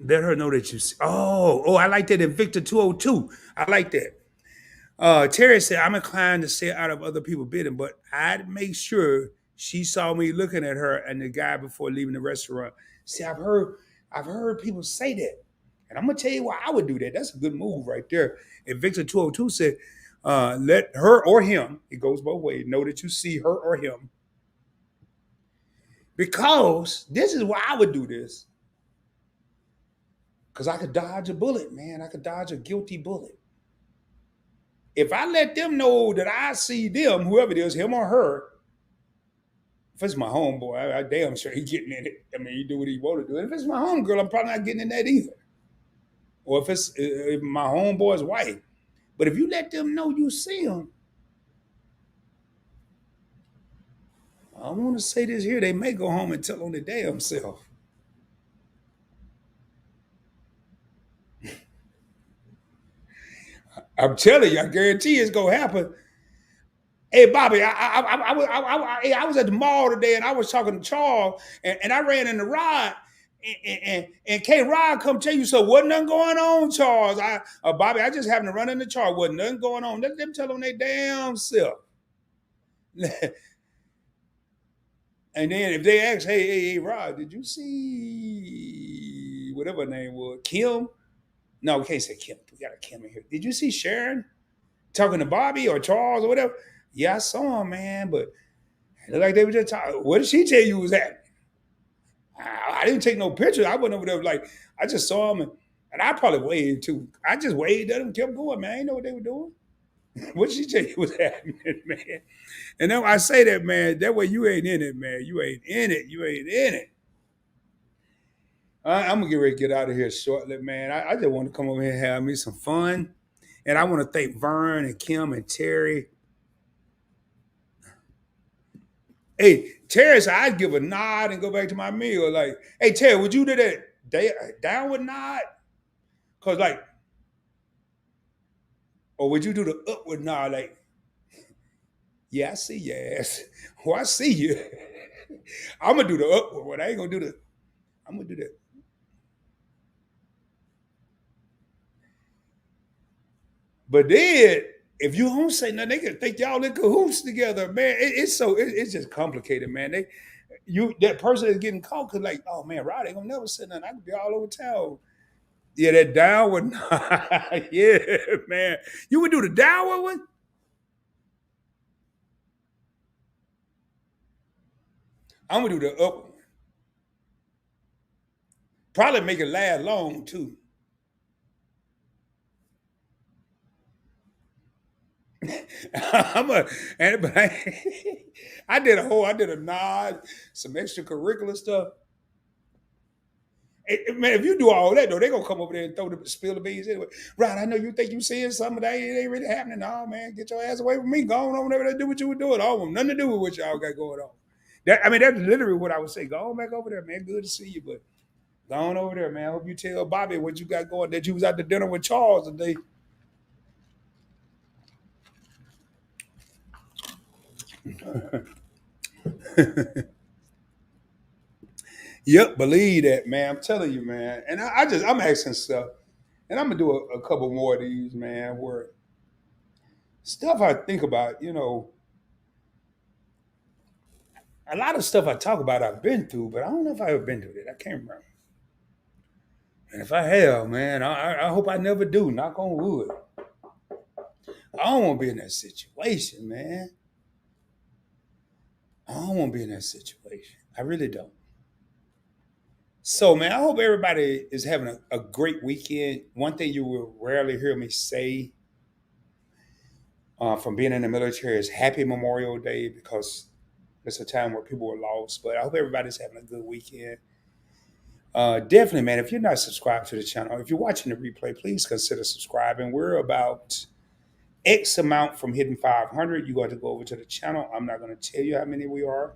Let her know that you see. Oh, I like that in Victor 202. I like that. Terry said, I'm inclined to stay out of other people's bidding, but I'd make sure she saw me looking at her and the guy before leaving the restaurant. See, I've heard people say that. And I'm gonna tell you why I would do that. That's a good move right there. And Victor 202 said, let her or him, it goes both ways, know that you see her or him. Because this is why I would do this. Because I could dodge a bullet, man. I could dodge a guilty bullet. If I let them know that I see them, whoever it is, him or her, if it's my homeboy, I damn sure he getting in it. I mean, he do what he want to do. And if it's my homegirl, I'm probably not getting in that either. Or if it's my homeboy's wife. But if you let them know you see them, I want to say this here, they may go home and tell on their damn self. I'm telling you, I guarantee it's gonna happen. Hey Bobby, I was at the mall today and I was talking to Charles and I ran into Rod and K Rod come tell you so wasn't nothing going on, Charles. Bobby, I just happened to run into Charles. Wasn't nothing going on. Let them tell on their damn self. And then if they ask, hey, Rod, did you see whatever her name was? Kim? No, we can't say Kim. We got a Kim in here. Did you see Sharon talking to Bobby or Charles or whatever? Yeah, I saw him, man, but it looked like they were just talking. What did she tell you was happening? I didn't take no pictures. I went over there like I just saw him and I probably waved too. I just waved at them, kept going, man. I didn't know what they were doing. What did she tell you was happening, man? And then I say that, man, that way you ain't in it, man. You ain't in it. You ain't in it. I'm gonna get ready to get out of here shortly, man. I just want to come over here and have me some fun. And I want to thank Vern and Kim and Terry Hey, Terrence, I'd give a nod and go back to my meal. Like, hey, Terry, would you do that downward nod? Cause like, or would you do the upward nod? Like, yeah, I see your ass. Oh, I see you. I'm gonna do the upward one. I ain't gonna do the. I'm gonna do that. But then, if you don't say nothing, they can think y'all in cahoots together, man. It's just complicated, man. That person is getting caught because like, oh man, Rod ain't gonna never say nothing. I could be all over town. Yeah, that downward. Yeah, man. You would do the downward one? I'm gonna do the up one. Probably make it last long too. I'm a and but I did a nod, some extracurricular stuff. Man, if you do all that though, they gonna come over there and throw the spill the beans anyway. Right? I know you think you seeing something that ain't really happening. No, man, get your ass away from me. Go on over there and do what you were doing. I don't want nothing to do with what y'all got going on. That's literally what I would say. Go on back over there, man. Good to see you, but go on over there, man. I hope you tell Bobby what you got going. That you was at the dinner with Charles today. Yep, believe that, man. I'm telling you, man. And I'm asking stuff, and I'm gonna do a couple more of these, man. Where stuff I think about, a lot of stuff I talk about I've been through, but I don't know if I ever been through it. I can't remember. And if I have, man, I hope I never do. Knock on wood. I don't want to be in that situation, man. I don't want to be in that situation. I really don't. So, man, I hope everybody is having a great weekend. One thing you will rarely hear me say from being in the military is Happy Memorial Day because it's a time where people are lost. But I hope everybody's having a good weekend. Definitely, man. If you're not subscribed to the channel, if you're watching the replay, please consider subscribing. We're about X amount from hitting 500. You got to go over to the channel. I'm not going to tell you how many we are.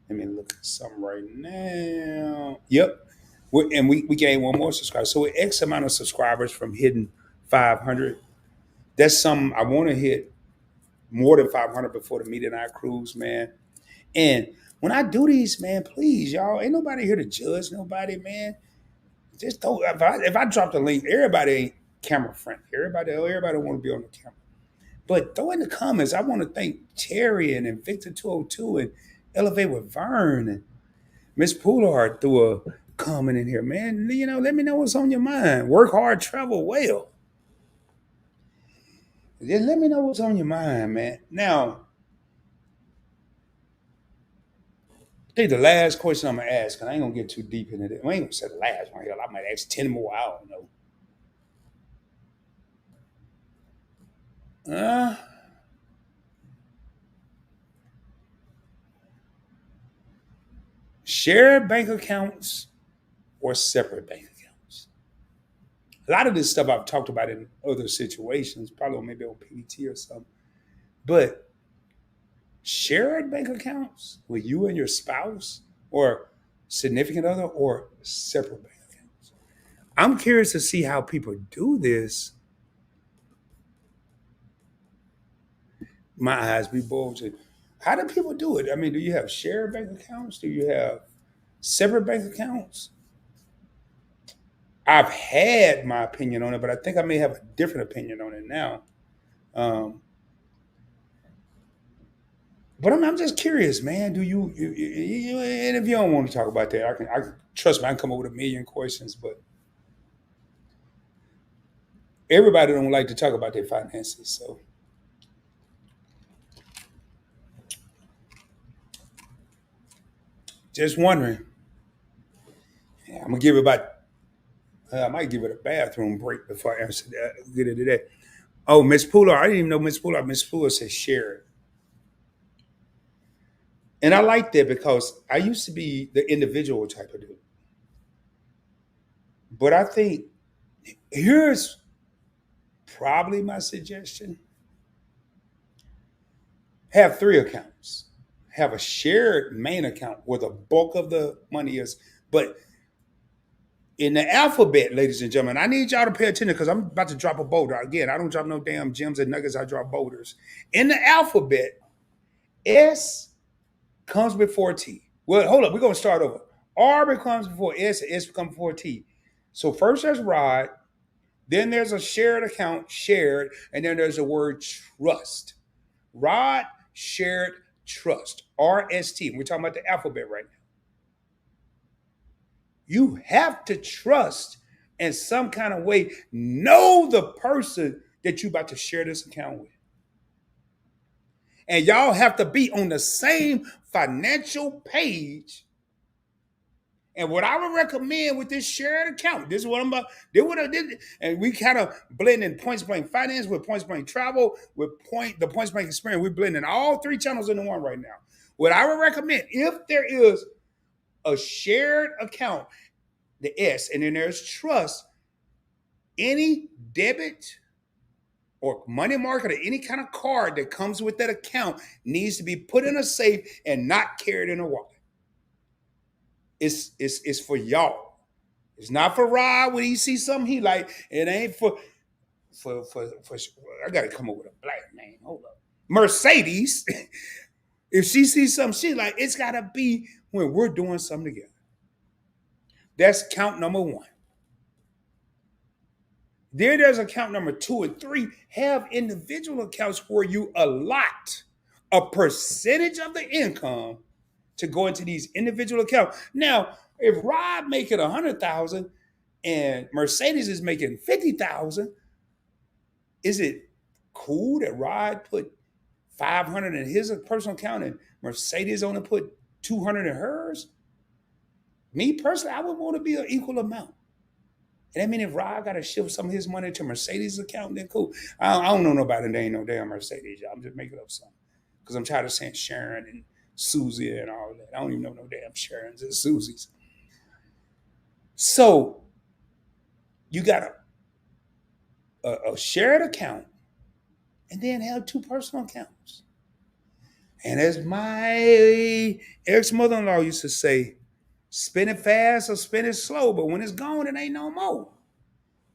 Let me look at some right now. Yep. We gained one more subscriber. So we're X amount of subscribers from hitting 500. That's something I want to hit more than 500 before the Media Night Cruise, man. And when I do these, man, please, y'all, ain't nobody here to judge nobody, man. Just don't. If I drop the link, everybody ain't camera friendly. Everybody want to be on the camera. But throw in the comments. I want to thank Terry and Victor 202 and Elevate with Vern and Miss Poulard threw a comment in here, man. Let me know what's on your mind. Work hard, travel well. Just let me know what's on your mind, man. Now, I think the last question I'm gonna ask, and I ain't gonna get too deep into it. I ain't gonna say the last one. Hell, I might ask 10 more. I don't know. Uh, Shared bank accounts or separate bank accounts. A lot of this stuff I've talked about in other situations, probably maybe on PDT or something. But shared bank accounts with you and your spouse or significant other or separate bank accounts. I'm curious to see how people do this. My eyes be bulging. How do people do it? I mean, do you have shared bank accounts? Do you have separate bank accounts? I've had my opinion on it, but I think I may have a different opinion on it now. Um, but I'm just curious, man. Do and if you don't want to talk about that, I can trust me. I can come up with a million questions, but everybody don't like to talk about their finances. So just wondering. Yeah, I'm gonna give it about. I might give it a bathroom break before I answer that. Get into that. Oh, Miss Pooler, I didn't even know Miss Pooler. Miss Pooler said share it, and I like that because I used to be the individual type of dude, but I think here's probably my suggestion. Have three accounts. Have a shared main account where the bulk of the money is. But in the alphabet, ladies and gentlemen, I need y'all to pay attention because I'm about to drop a boulder. Again, I don't drop no damn gems and nuggets, I drop boulders. In the alphabet, S comes before T. Well, hold up, we're gonna start over. R becomes before S, and S becomes before T. So first there's Rod, then there's a shared account, shared, and then there's the word trust. Rod, shared, trust. RST. We're talking about the alphabet right now. You have to trust in some kind of way, know the person that you're about to share this account with. And y'all have to be on the same financial page. And what I would recommend with this shared account, this is what I'm about, this what I did, and we kind of blend in points blank finance with points blank travel, with the points blank experience. We're blending all three channels into one right now. What I would recommend, if there is a shared account, the S, and then there's trust, any debit or money market or any kind of card that comes with that account needs to be put in a safe and not carried in a wallet. It's for y'all. It's not for Rod when he sees something he like. It ain't for I gotta come up with a black name. Hold up. Mercedes. If she sees something she like, it's gotta be when we're doing something together. That's count number one. Then there's account number two and three. Have individual accounts where you allot a percentage of the income to go into these individual accounts. Now, if Rob making 100,000 and Mercedes is making 50,000, is it cool that Rod put 500 in his personal account and Mercedes only put 200 in hers? Me personally, I would want to be an equal amount. And that mean if Rod got to shift some of his money to Mercedes account, then cool. I don't know nobody that ain't no damn Mercedes. Y'all. I'm just making up something. Because I'm tired of saying Sharon and Susie and all that. I don't even know no damn Sharons and Susies. So you got a shared account and then have two personal accounts. And as my ex-mother-in-law used to say, spend it fast or spend it slow, but when it's gone, it ain't no more.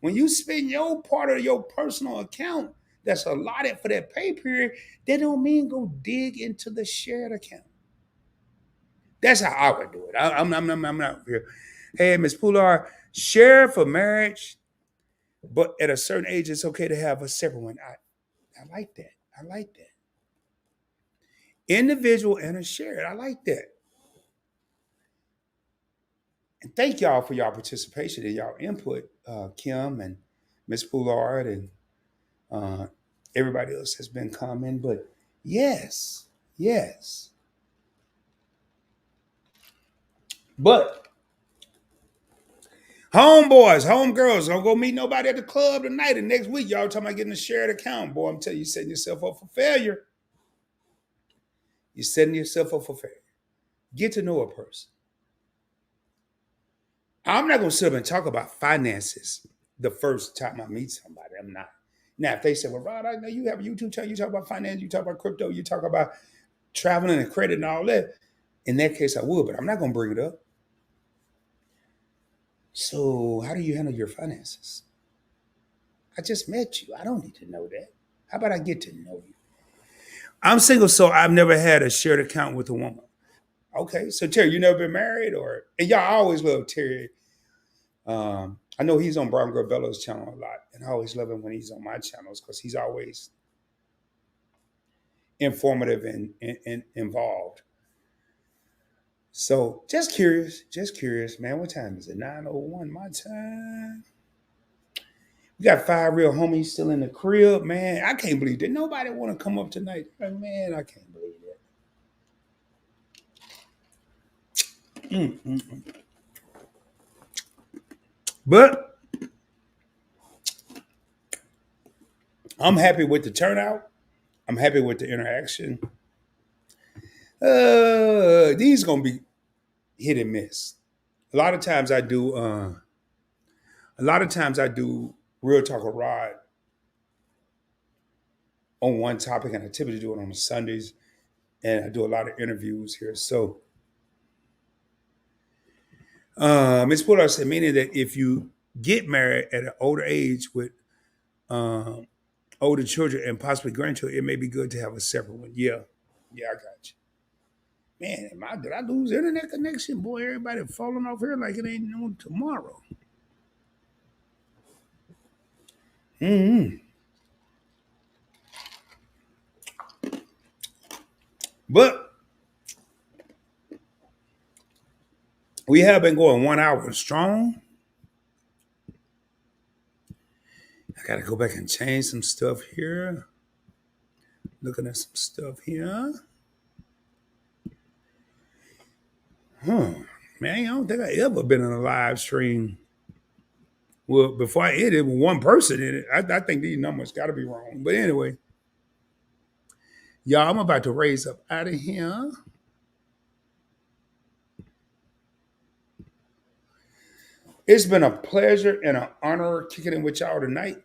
When you spend your part of your personal account that's allotted for that pay period, that don't mean go dig into the shared account. That's how I would do it. I'm not here. Hey, Miss Poular, share for marriage, but at a certain age, it's okay to have a separate one. I like that. I like that. Individual and a shared. I like that. And thank y'all for y'all participation and y'all input, Kim and Miss Poulard and uh, everybody else has been commenting. But yes, yes. But homeboys, homegirls, don't go meet nobody at the club tonight. And next week, y'all talking about getting a shared account. Boy, I'm telling you, you're setting yourself up for failure. You're setting yourself up for failure. Get to know a person. I'm not going to sit up and talk about finances the first time I meet somebody. I'm not. Now, if they say, well, Rod, I know you have a YouTube channel, you talk about finance, you talk about crypto, you talk about traveling and credit and all that, in that case, I would, but I'm not going to bring it up. So, how do you handle your finances? I just met you. I don't need to know that. How about I get to know you? I'm single, so I've never had a shared account with a woman. Okay, so Terry, you never been married, or and y'all always love Terry. I know he's on Brown Girl Bellows channel a lot, and I always love him when he's on my channels because he's always informative and involved. So just curious, man. What time is it? 9:01 my time. We got five real homies still in the crib, man. I can't believe that nobody want to come up tonight. Man, I can't believe that. Mm. But I'm happy with the turnout. I'm happy with the interaction. These gonna be hit and miss. A lot of times I do. A lot of times I do real talk with Rod on one topic, and I typically do it on the Sundays. and I do a lot of interviews here. So Ms. Pollard said, meaning that if you get married at an older age with um, older children and possibly grandchildren, it may be good to have a separate one. Yeah, yeah, I got you. Man, did I lose internet connection? Boy, everybody falling off here like it ain't no tomorrow. hmm But we have been going 1 hour strong. I got to go back and change some stuff here. Looking at some stuff here. Man, I don't think I ever been in a live stream. Well, before I ended with one person in it, I think these numbers got to be wrong. But anyway, y'all, I'm about to raise up out of here. It's been a pleasure and an honor kicking in with y'all tonight.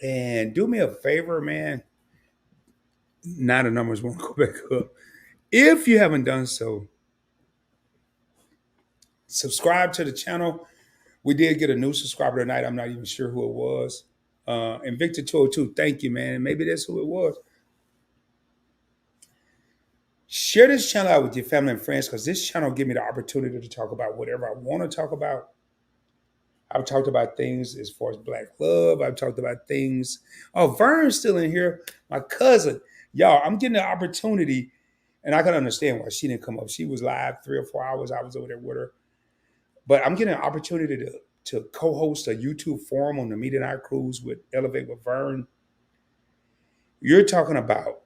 And do me a favor, man. Now the numbers won't go back up. If you haven't done so, subscribe to the channel. We did get a new subscriber tonight. I'm not even sure who it was. And Victor 202, thank you, man. Maybe that's who it was. Share this channel out with your family and friends because this channel give me the opportunity to talk about whatever I want to talk about. I've talked about things as far as Black love. I've talked about things. Oh, Vern's still in here. My cousin. Y'all, I'm getting the opportunity, and I can understand why she didn't come up. She was live 3 or 4 hours. I was over there with her. But I'm getting an opportunity to co-host a YouTube forum on the Media Night Cruise with Elevate with Vern. You're talking about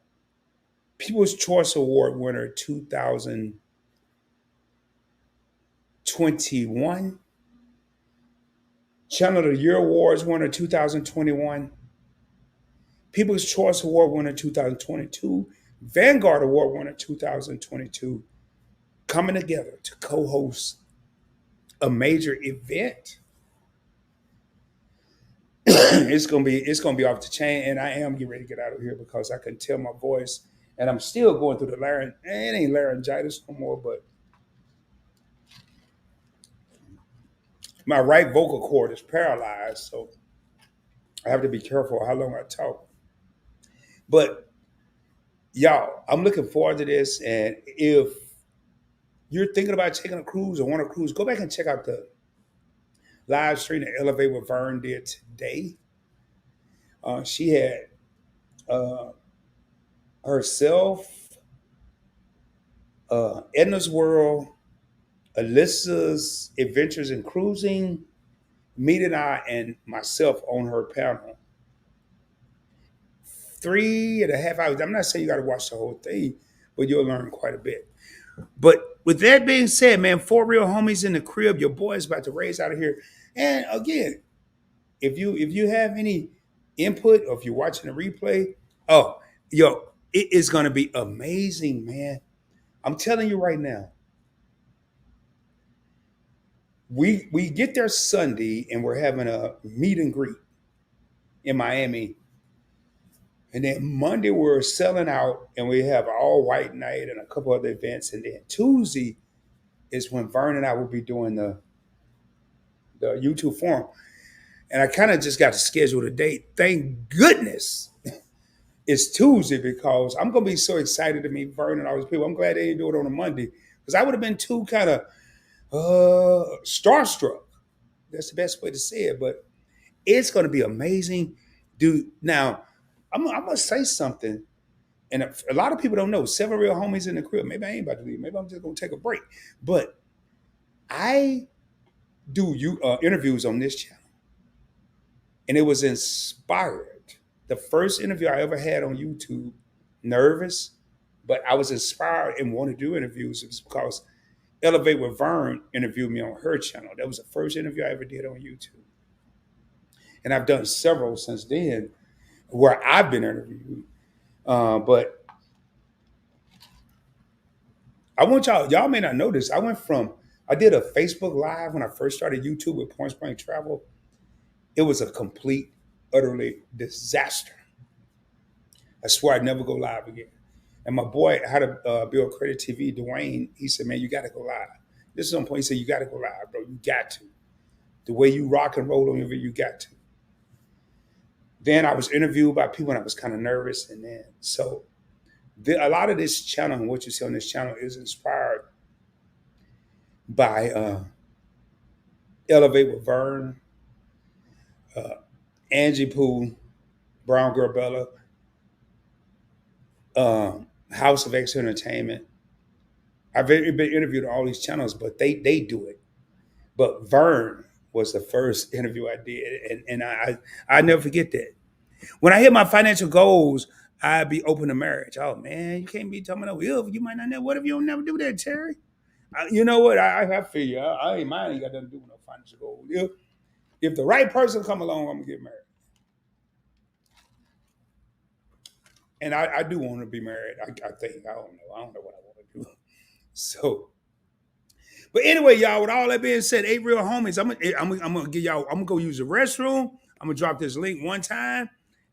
People's Choice Award winner 2021, Channel of the Year Awards winner 2021, People's Choice Award winner 2022, Vanguard Award winner 2022, coming together to co-host a major event. it's gonna be off the chain, and I am getting ready to get out of here because I can tell my voice, and I'm still going through the it ain't laryngitis no more, but my right vocal cord is paralyzed, so I have to be careful how long I talk. But y'all, I'm looking forward to this, and if you're thinking about taking a cruise or want a cruise, go back and check out the live stream that Elevate with Vern did today. She had uh, herself, Edna's World, Alyssa's Adventures in Cruising, Meet and I, and myself on her panel. 3.5 hours. I'm not saying you got to watch the whole thing, but you'll learn quite a bit. But with that being said, man, 4 Real Homies in the crib. Your boy is about to raise out of here. And again, if you have any input or if you're watching the replay, oh, yo, it is gonna be amazing, man. I'm telling you right now. We get there Sunday and we're having a meet and greet in Miami. And then Monday we're selling out and we have all white night and a couple other events. And then Tuesday is when Vern and I will be doing the YouTube forum. And I kind of just got to schedule the date. Thank goodness it's Tuesday because I'm gonna be so excited to meet Vern and all these people. I'm glad they didn't do it on a Monday because I would have been too kind of starstruck. That's the best way to say it. But it's gonna be amazing, dude. Now I'm gonna say something, and a lot of people don't know. 7 Real Homies in the crib. Maybe I ain't about to leave. Maybe I'm just gonna take a break. But I do interviews on this channel, and it was inspired. The first interview I ever had on YouTube, nervous, but I was inspired and wanted to do interviews. It was because Elevate with Vern interviewed me on her channel. That was the first interview I ever did on YouTube. And I've done several since then where I've been interviewed. But I want y'all may not know this. I did a Facebook Live when I first started YouTube with Point Spring Travel. It was a complete, utterly disaster. I swear I'd never go live again. And my boy, how to build credit TV, Dwayne, he said, man, you got to go live. This is some point. He said, you got to go live, bro. You got to. The way you rock and roll on your video, you got to. Then I was interviewed by people and I was kind of nervous. And then, so a lot of this channel and what you see on this channel is inspired by Elevate with Vern, uh, Angie Pooh, Brown Girl Bella, House of X Entertainment. I've been interviewed on all these channels, but they do it. But Vern was the first interview I did, and I never forget that. When I hit my financial goals, I'd be open to marriage. Oh man, you can't be talking about if you might not know. What if you don't never do that, Terry? You know what? I feel you. I ain't mine. Ain't got nothing to do with no financial goals. If the right person come along, I'm gonna get married. And I do want to be married. I think I don't know. I don't know what I want to do. So, but anyway, y'all. With all that being said, 8 Real Homies. I'm gonna give y'all. I'm gonna go use the restroom. I'm gonna drop this link one time.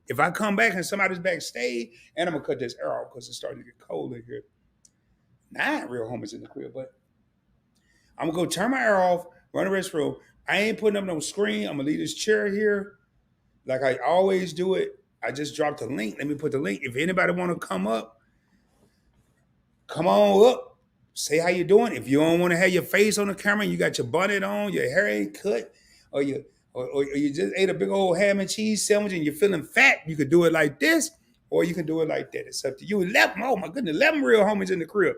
If I come back and somebody's backstage, and I'm gonna cut this air off because it's starting to get cold in here. 9 Real Homies in the crib, but I'm gonna go turn my air off, run the restroom. I ain't putting up no screen. I'm gonna leave this chair here, like I always do it. I just dropped the link. Let me put the link. If anybody want to come up, come on up. Say how you doing. If you don't want to have your face on the camera, you got your bonnet on, your hair ain't cut, or you just ate a big old ham and cheese sandwich and you're feeling fat, you could do it like this, or you can do it like that. It's up to you. 11, oh my goodness, 11 Real Homies in the crib.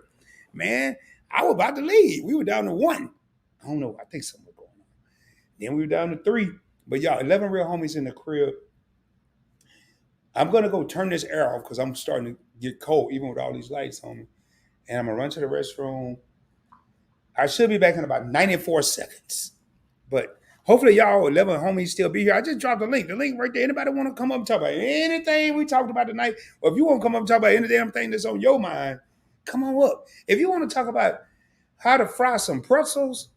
Man, I was about to leave. We were down to 1. I don't know. I think something was going on. Then we were down to 3. But y'all, 11 Real Homies in the crib. I'm gonna go turn this air off because I'm starting to get cold, even with all these lights on me. And I'm gonna run to the restroom. I should be back in about 94 seconds. But hopefully y'all 11 homies still be here. I just dropped the link. The link right there. Anybody want to come up and talk about anything we talked about tonight? Or if you want to come up and talk about any damn thing that's on your mind, come on up. If you want to talk about how to fry some pretzels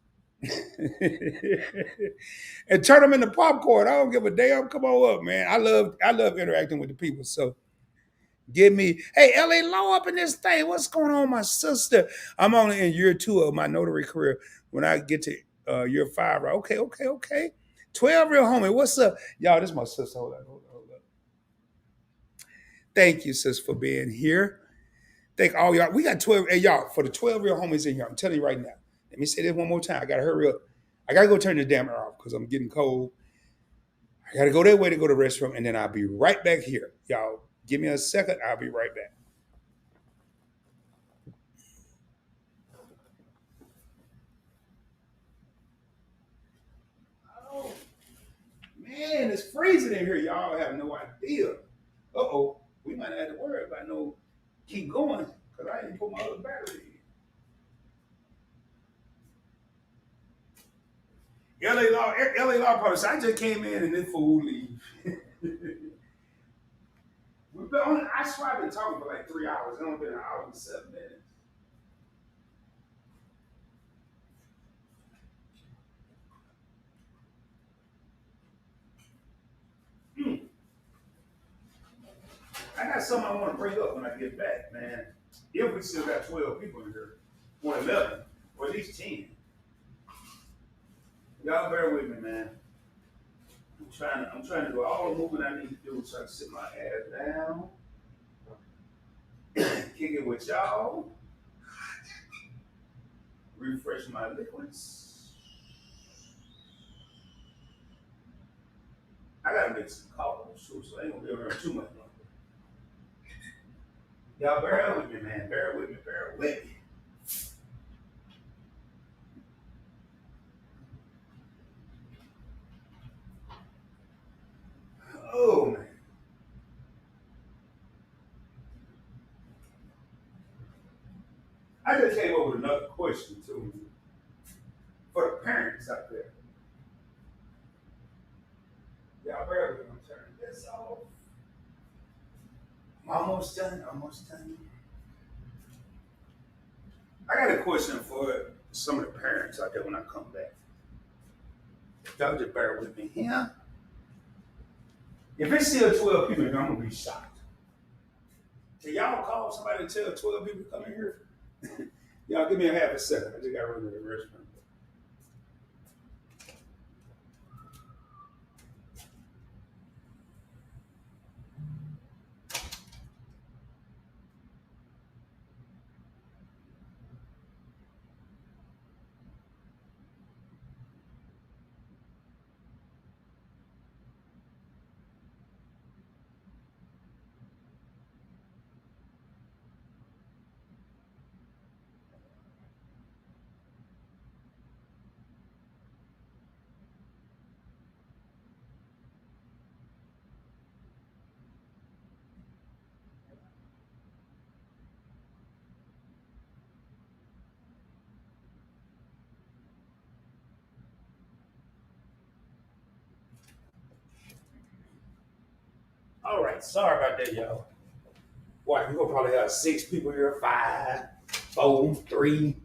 and turn them into popcorn, I don't give a damn. Come on up, man. I love interacting with the people. So give me, hey, LA Law up in this thing. What's going on, my sister? I'm only in year 2 of my notary career. When I get to year 5, right? Okay. 12 Real Homie. What's up? Y'all, this is my sister. Hold on. Thank you, sis, for being here. Thank all y'all. We got 12. Hey, y'all, for the 12 Real Homies in here, I'm telling you right now. Let me say this one more time. I got to hurry up. I got to go turn the damn air off because I'm getting cold. I got to go that way to go to the restroom, and then I'll be right back here. Y'all, give me a second. I'll be right back. Oh, man, it's freezing in here. Y'all have no idea. Uh-oh. We might have to worry about no keep going because I didn't put my other battery in. LA Law Policy. I just came in and this fool leave. We've been on, I swear I've been talking for like 3 hours. It's only been an hour and 7 minutes. Hmm. I got something I want to bring up when I get back, man. If we still got 12 people in here, or 11, or at least 10. Y'all bear with me, man. I'm trying to do all the movement I need to do so I can sit my ass down, kick it with y'all, refresh my liquids. I gotta make some coffee too, so I ain't gonna be around too much longer. Y'all bear with me, man. Bear with me. Oh man. I just came up with another question too for the parents out there. Y'all bear with me. I'm turning this off. I'm almost done. I got a question for some of the parents out there when I come back. Y'all just bear with me here. If it's still 12 people, I'm gonna be shocked. Can y'all call somebody to tell 12 people to come in here? Y'all give me a half a second. I just got to run to the restroom. All right. Sorry about that, y'all. Boy, we're going to probably have 6 people here, 5, 4, 3.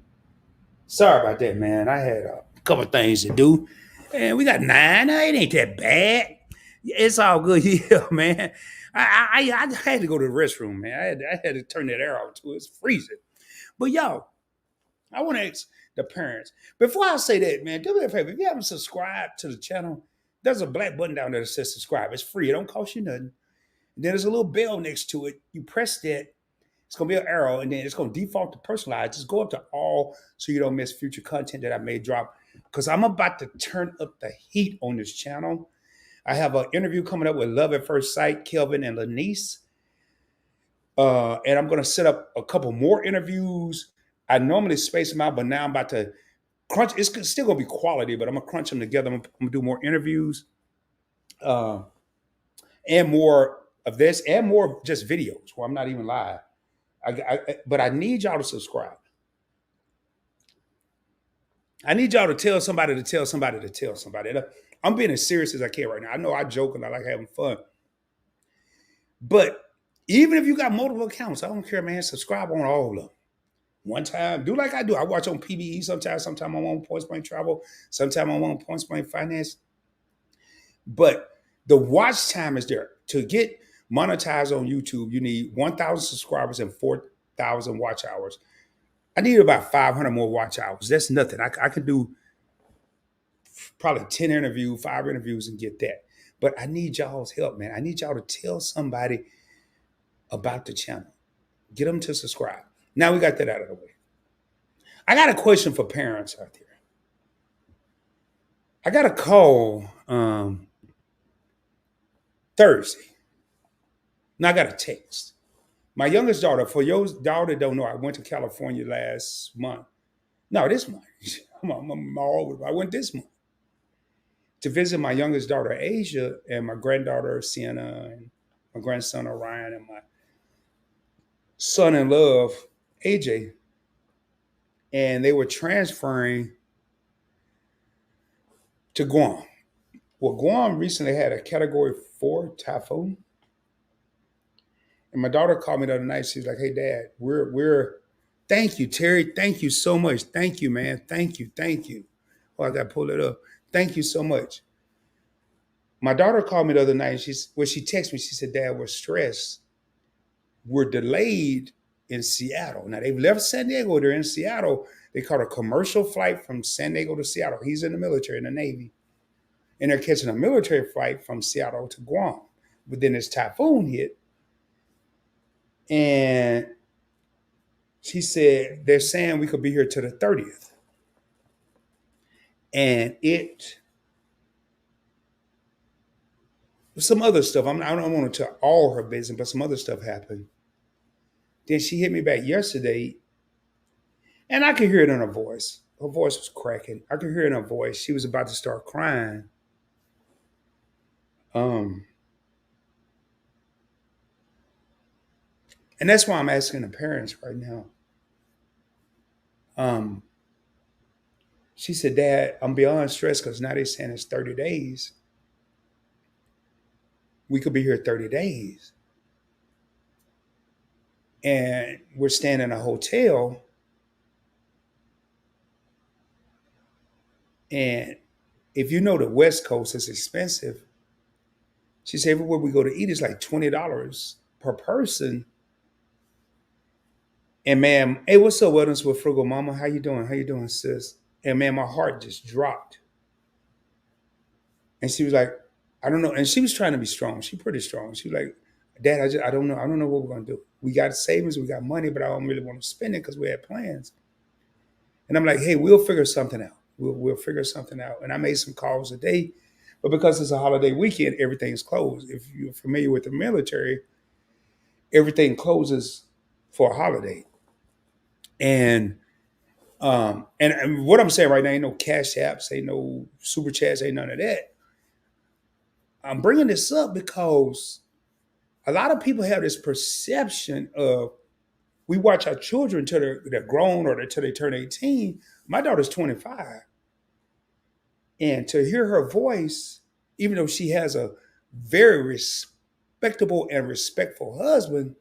Sorry about that, man. I had a couple things to do. And we got 9. It ain't that bad. It's all good here, man. I had to go to the restroom, man. I had to turn that air off too. It's freezing. But y'all, I want to ask the parents. Before I say that, man, do me a favor. If you haven't subscribed to the channel, there's a black button down there that says subscribe. It's free. It don't cost you nothing. And then there's a little bell next to it. You press that. It's gonna be an arrow, and then it's gonna default to personalized. Just go up to all so you don't miss future content that I may drop. Because I'm about to turn up the heat on this channel. I have an interview coming up with Love at First Sight, Kelvin and Lanice. And I'm gonna set up a couple more interviews. I normally space them out, but now I'm about to crunch. It's still gonna be quality, but I'm gonna crunch them together. I'm gonna do more interviews, uh, and more of this, and more of just videos where I'm not even live. But I need y'all to subscribe. I need y'all to tell somebody to tell somebody to tell somebody. And I'm being as serious as I can right now. I know I joke and I like having fun. But even if you got multiple accounts, I don't care, man. Subscribe on all of them. One time, do like I do. I watch on PBE sometimes. Sometimes I'm on Points Blank Travel. Sometimes I'm on Points Blank Finance. But the watch time is there. To get monetized on YouTube, you need 1,000 subscribers and 4,000 watch hours. I need about 500 more watch hours. That's nothing. I could do probably 10 interviews, 5 interviews and get that. But I need y'all's help, man. I need y'all to tell somebody about the channel. Get them to subscribe. Now we got that out of the way. I got a question for parents out there. I got a call Thursday. Now I got a text. My youngest daughter, for your daughter that don't know, I went to California last month. No, this month. I went this month to visit my youngest daughter, Asia, and my granddaughter, Sienna, and my grandson, Orion, and my son in love, AJ. And they were transferring to Guam. Well, Guam recently had a Category 4 typhoon. And my daughter called me the other night. She's like, "Hey, Dad, thank you, Terry. Thank you so much. Thank you, man. Thank you. Thank you." Oh, I got to pull it up. Thank you so much. My daughter called me the other night. She texted me. She said, "Dad, we're stressed. We're delayed in Seattle." Now, they've left San Diego. They're in Seattle. They caught a commercial flight from San Diego to Seattle. He's in the military, in the Navy. And they're catching a military flight from Seattle to Guam. But then this typhoon hit. And she said, they're saying we could be here till the 30th. And it some other stuff. I don't want to tell all her business, but some other stuff happened. Then she hit me back yesterday, and I could hear it in her voice. Her voice was cracking. I could hear it in her voice. She was about to start crying. Um, and that's why I'm asking the parents right now. Um, she said, "Dad, I'm beyond stressed because now they're saying it's 30 days. We could be here 30 days. And we're staying in a hotel. And if you know the West Coast is expensive," she said, "everywhere we go to eat is like $20 per person. And man, hey, what's up, Wellness with Frugal Mama? How you doing? How you doing, sis? And man, my heart just dropped. And she was like, I don't know. And she was trying to be strong. She pretty strong. She was like, Dad, I don't know. I don't know what we're gonna do. We got savings, we got money, but I don't really want to spend it because we had plans. And I'm like, hey, we'll figure something out. We'll figure something out. And I made some calls a day, but because it's a holiday weekend, everything's closed. If you're familiar with the military, everything closes for a holiday. And and what I'm saying right now, ain't no cash apps, ain't no super chats, ain't none of that. I'm bringing this up because a lot of people have this perception of we watch our children till they're grown or until they turn 18. My daughter's 25. And to hear her voice, even though she has a very respectable and respectful husband,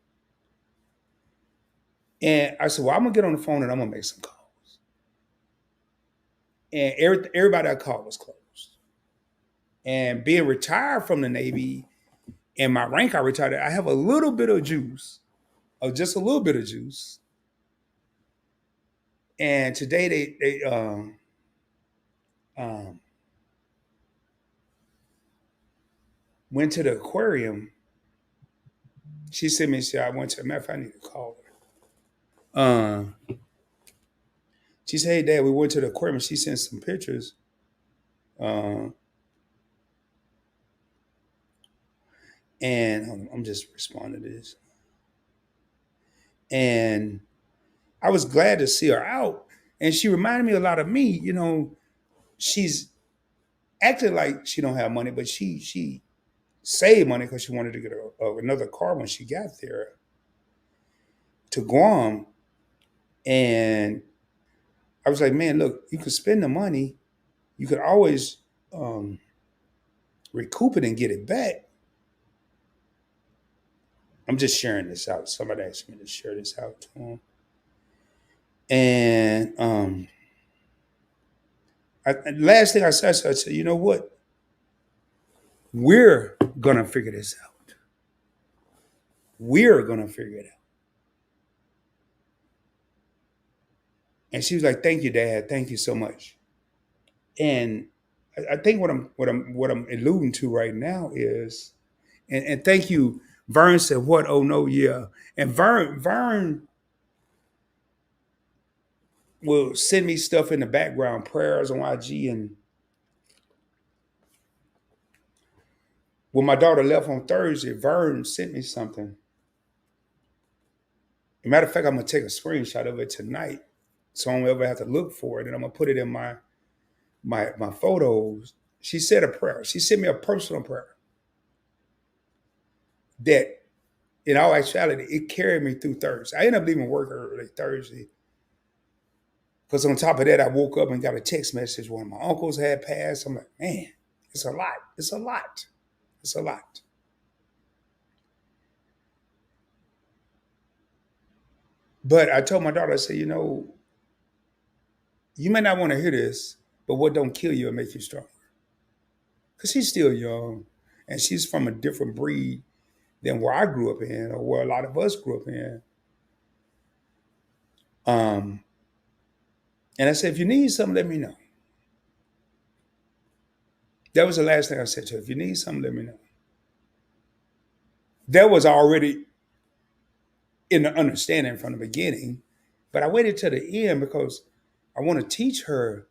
and I said, well, I'm going to get on the phone and I'm going to make some calls. And everybody I called was closed. And being retired from the Navy and my rank I retired, I have a little bit of juice, or just a little bit of juice. And today they went to the aquarium. She sent me, I went to, matter of fact, I need to call her. She said, hey, Dad, we went to the aquarium. She sent some pictures. And I'm just responding to this. And I was glad to see her out. And she reminded me a lot of me. You know, she's acting like she don't have money, but she saved money because she wanted to get another car when she got there to Guam. And I was like, man, look, you could spend the money. You could always recoup it and get it back. I'm just sharing this out. Somebody asked me to share this out to them. And last thing I said, you know what? We're going to figure this out. We're going to figure it out. And she was like, thank you, Dad. Thank you so much. And I think what I'm alluding to right now is, and thank you, Vern said, what? Oh no, yeah. And Vern will send me stuff in the background, prayers on IG. And when my daughter left on Thursday, Vern sent me something. As a matter of fact, I'm gonna take a screenshot of it tonight, so I don't ever have to look for it, and I'm gonna put it in my photos. She said a prayer. She sent me a personal prayer that, in all actuality, it carried me through Thursday. I ended up leaving work early Thursday because on top of that, I woke up and got a text message. One of my uncles had passed. I'm like, man, it's a lot. It's a lot. It's a lot. But I told my daughter, I said, you know, you may not want to hear this, but what don't kill you will make you stronger. Because she's still young and she's from a different breed than where I grew up in or where a lot of us grew up in. Um, and I said, if you need something, let me know. That was the last thing I said to her. If you need something, let me know. That was already in the understanding from the beginning, but I waited till the end because I want to teach her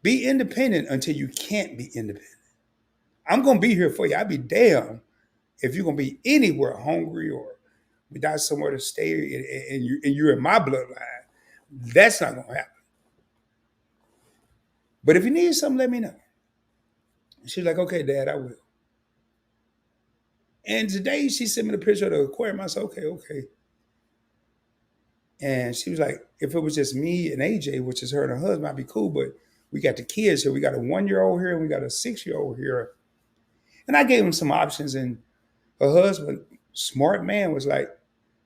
be independent until you can't be independent. I'm going to be here for you. I'd be damned if you're going to be anywhere hungry or without somewhere to stay and you're in my bloodline. That's not going to happen. But if you need something, let me know. She's like, okay, Dad, I will. And today she sent me the picture of the aquarium. I said, okay. And she was like, if it was just me and AJ, which is her and her husband, I'd be cool. But we got the kids here. We got a 1-year-old here and we got a 6-year-old here. And I gave him some options. And her husband, smart man, was like,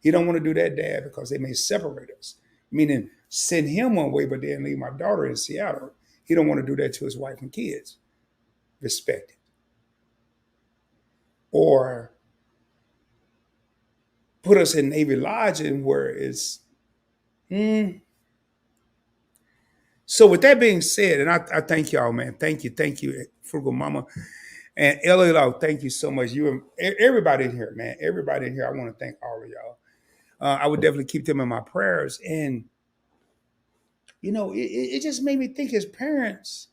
he don't want to do that, Dad, because they may separate us. Meaning send him one way, but then leave my daughter in Seattle. He don't want to do that to his wife and kids. Respect it. Or put us in Navy lodging where it's. mm. So with that being said, and I thank y'all, man. Thank you, Frugal Mama and LLO. Thank you so much. You and everybody in here, man. Everybody in here. I want to thank all of y'all. I would definitely keep them in my prayers. And it just made me think as parents.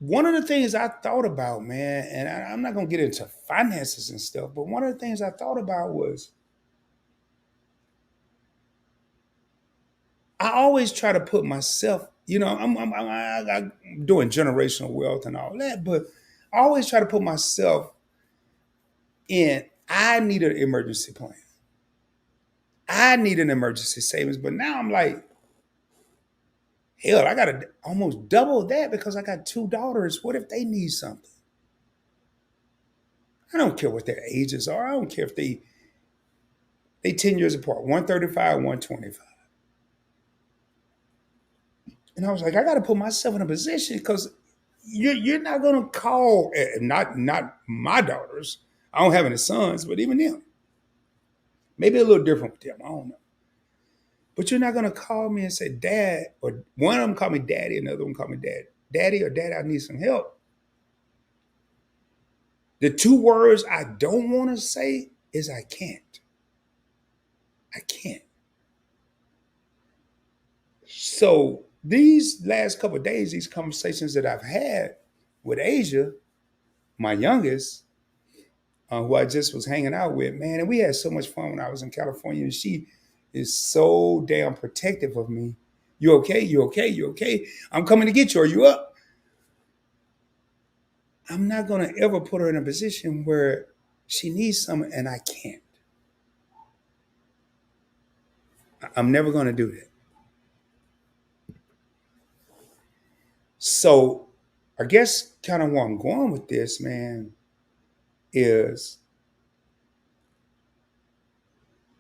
One of the things I thought about, man, and I'm not gonna get into finances and stuff, but one of the things I thought about was I always try to put myself, I'm doing generational wealth and all that, but I always try to put myself in. I need an emergency plan. I need an emergency savings, but now I'm like, hell, I gotta almost double that because I got two daughters. What if they need something? I don't care what their ages are. I don't care if they 10 years apart, 135, 125. And I was like, I got to put myself in a position because you're not going to call, not my daughters. I don't have any sons, but even them. Maybe a little different with them. I don't know. But you're not going to call me and say, Dad, or one of them call me Daddy, another one call me Dad. Daddy or Dad, I need some help. The two words I don't want to say is I can't. I can't. So these last couple of days, these conversations that I've had with Asia, my youngest, who I just was hanging out with, man, and we had so much fun when I was in California. And she is so damn protective of me. You okay? You okay? You okay? I'm coming to get you. Are you up? I'm not gonna ever put her in a position where she needs something and I can't. I'm never gonna do that. So I guess kind of where I'm going with this, man, is,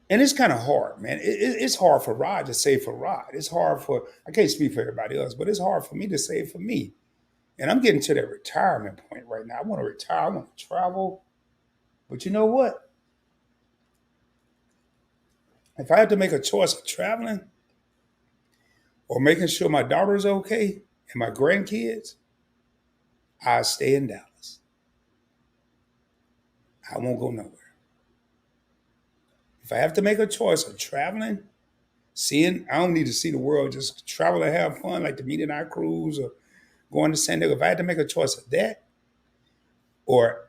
and it's kind of hard, man. It's hard for Rod to say for Rod. It's hard for, I can't speak for everybody else, but it's hard for me to say it for me. And I'm getting to that retirement point right now. I want to retire. I want to travel. But you know what? If I have to make a choice of traveling or making sure my daughter's okay and my grandkids, I'll stay in Dallas. I won't go nowhere. If I have to make a choice of traveling, seeing, I don't need to see the world, just travel and have fun, like the Midnight Cruise or going to San Diego. If I had to make a choice of that or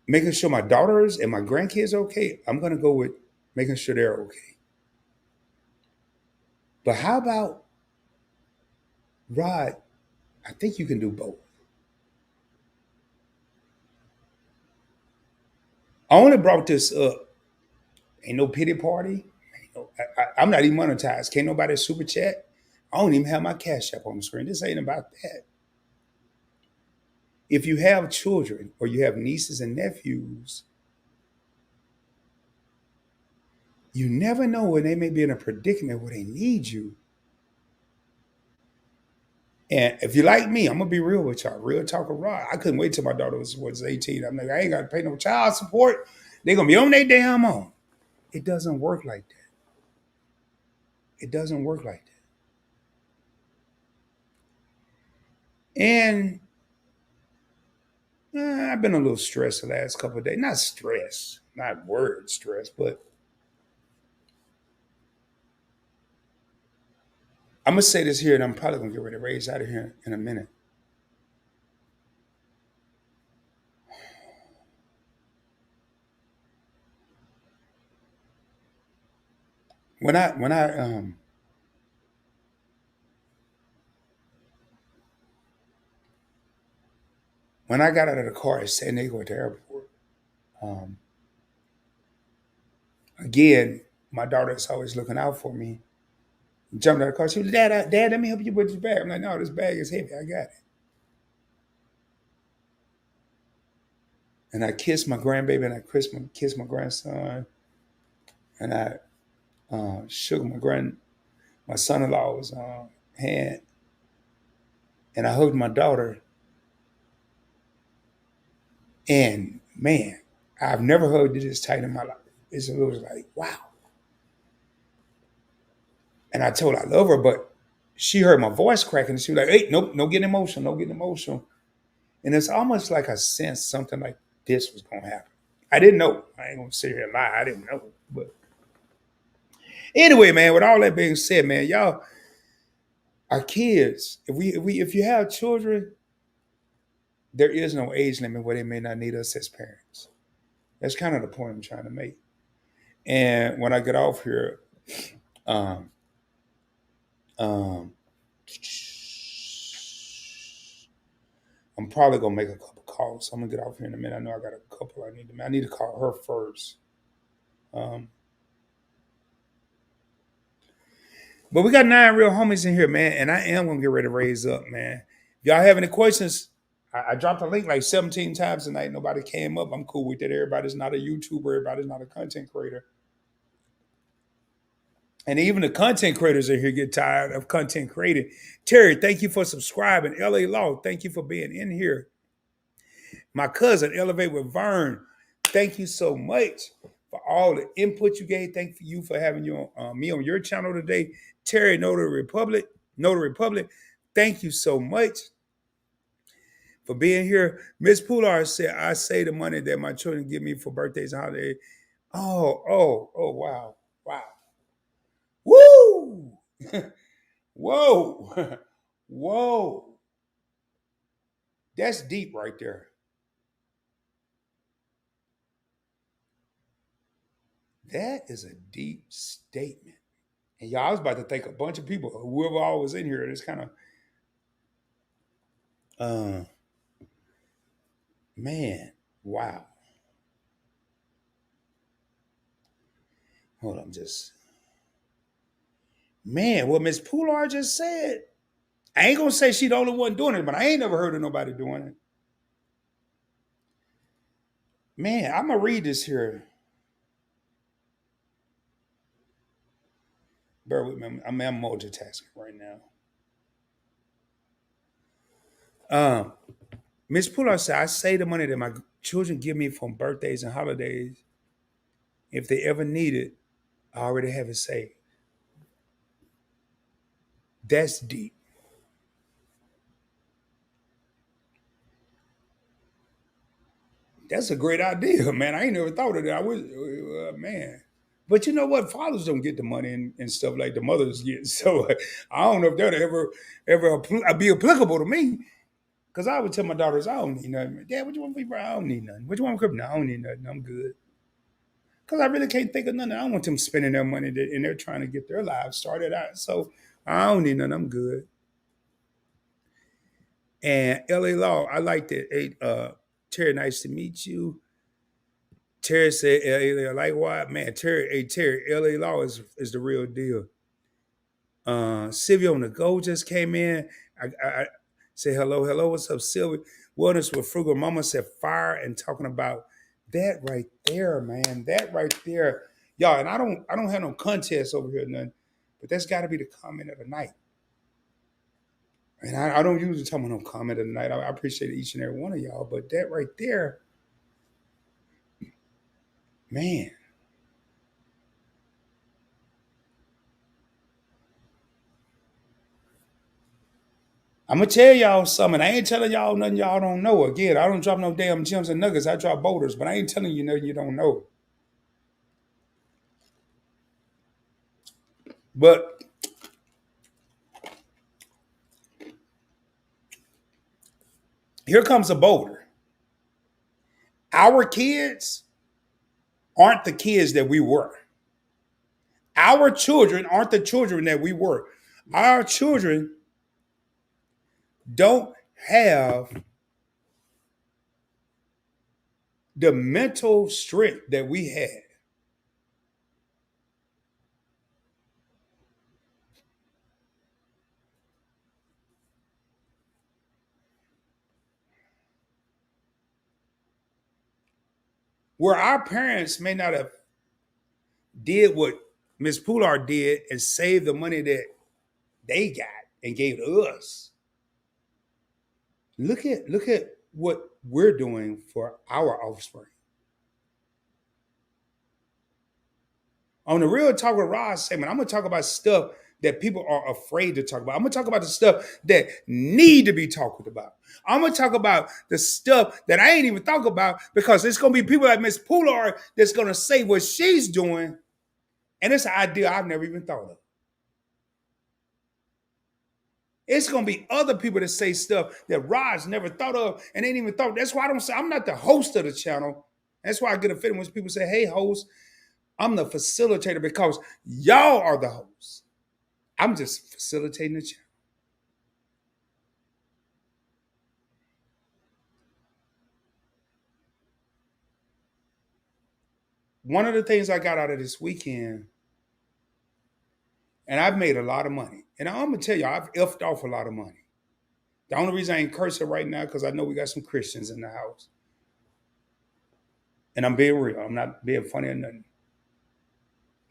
making sure my daughters and my grandkids are okay, I'm going to go with making sure they're okay. But how about, Rod? I think you can do both. I only brought this up. Ain't no pity party. I'm not even monetized. Can't nobody super chat. I don't even have my cash app on the screen. This ain't about that. If you have children or you have nieces and nephews, you never know when they may be in a predicament where they need you. And if you like me, I'm gonna be real with y'all. Real talk of raw. I couldn't wait till my daughter was 18. I'm like, I ain't gotta pay no child support. They're gonna be on their damn own. It doesn't work like that. It doesn't work like that. And I've been a little stressed the last couple of days. Not stress, not word stress, but I'm gonna say this here, and I'm probably gonna get ready to raise out of here in a minute. When I got out of the car at San Diego at the airport, um, again, my daughter's always looking out for me. Jumped out of the car. She was, Dad, let me help you with this bag. I'm like, no, this bag is heavy. I got it. And I kissed my grandbaby and I kissed my grandson. And I shook my son-in-law's hand. And I hugged my daughter. And man, I've never hugged it this tight in my life. It was like, wow. And I told her I love her, but she heard my voice cracking and she was like, hey, nope, no getting emotional, no getting emotional. And it's almost like I sensed something like this was gonna happen. I didn't know. I ain't gonna sit here and lie. I didn't know. But anyway, man, with all that being said, man, y'all, our kids, if you have children, there is no age limit where they may not need us as parents. That's kind of the point I'm trying to make. And when I get off here, um, um, I'm probably gonna make a couple calls. So I'm gonna get off here in a minute. I know I got a couple I need to. I need to call her first. Um, but we got 9 real homies in here, man, and I am gonna get ready to raise up, man. If y'all have any questions, I dropped a link like 17 times tonight. Nobody came up. I'm cool with that. Everybody's not a YouTuber. Everybody's not a content creator. And even the content creators in here get tired of content creating. Terry, thank you for subscribing. LA Law, thank you for being in here. My cousin, Elevate with Vern, thank you so much for all the input you gave. Thank you for having me on your channel today. Terry, Notary Republic, thank you so much for being here. Miss Pular said, I say the money that my children give me for birthdays and holidays. Oh, wow. Wow. Woo! Whoa. Whoa. That's deep right there. That is a deep statement. And y'all, I was about to thank a bunch of people, whoever all was in here. It's kind of, uh, man, wow. Hold on, man, what Miss Pular just said. I ain't gonna say she the only one doing it, but I ain't never heard of nobody doing it. Man, I'm gonna read this here. Bear with me. I'm multitasking right now. Miss Pular said, I say the money that my children give me from birthdays and holidays. If they ever need it, I already have it saved. That's deep. That's a great idea, man. I ain't never thought of that. I was, man. But you know what? Fathers don't get the money and stuff like the mothers get. So I don't know if that'll ever be applicable to me. Because I would tell my daughters, I don't need nothing. Dad, what you want me, bro? I don't need nothing. What you want me? No, I don't need nothing. I'm good. Because I really can't think of nothing. I don't want them spending their money and they're trying to get their lives started out. So I don't need nothing. I'm good. And LA Law, I like that. Hey, Terry, nice to meet you. Terry said, LA, like what? Man, Terry, LA Law is the real deal. Sylvia on the go just came in. I say hello, what's up, Sylvia? Wellness with Frugal Mama said fire and talking about that right there, man. That right there. Y'all, and I don't have no contest over here, nothing, but that's gotta be the comment of the night. And I don't usually talk about no comment of the night. I appreciate each and every one of y'all, but that right there, man. I'm gonna tell y'all something. I ain't telling y'all nothing y'all don't know. Again, I don't drop no damn gems and nuggets. I drop boulders, but I ain't telling you nothing you don't know. But here comes a boulder. Our kids aren't the kids that we were. Our children aren't the children that we were. Our children don't have the mental strength that we had. Where our parents may not have did what Miss Pular did and saved the money that they got and gave to us. Look at what we're doing for our offspring. On the Real Talk with Rod segment, I'm going to talk about stuff that people are afraid to talk about. I'm going to talk about the stuff that need to be talked about. I'm going to talk about the stuff that I ain't even thought about, because it's going to be people like Miss Poulard that's going to say what she's doing, and it's an idea I've never even thought of. It's going to be other people that say stuff that Rod's never thought of and ain't even thought. That's why I don't say, I'm not the host of the channel. That's why I get offended when people say, hey, host. I'm the facilitator, because y'all are the hosts. I'm just facilitating the channel. One of the things I got out of this weekend, and I've made a lot of money. And I'm going to tell you, I've effed off a lot of money. The only reason I ain't cursing right now, because I know we got some Christians in the house. And I'm being real. I'm not being funny or nothing.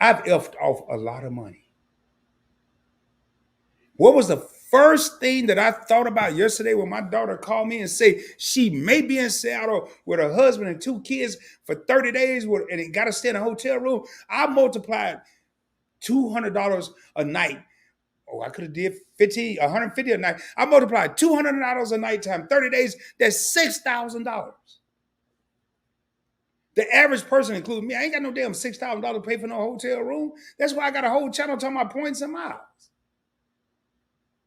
I've effed off a lot of money. What was the first thing that I thought about yesterday when my daughter called me and said she may be in Seattle with her husband and 2 kids for 30 days and got to stay in a hotel room? I multiplied $200 a night. Oh, I could have did $150 a night. I multiplied $200 a night times 30 days. That's $6,000. The average person, including me, I ain't got no damn $6,000 to pay for no hotel room. That's why I got a whole channel talking about points and miles.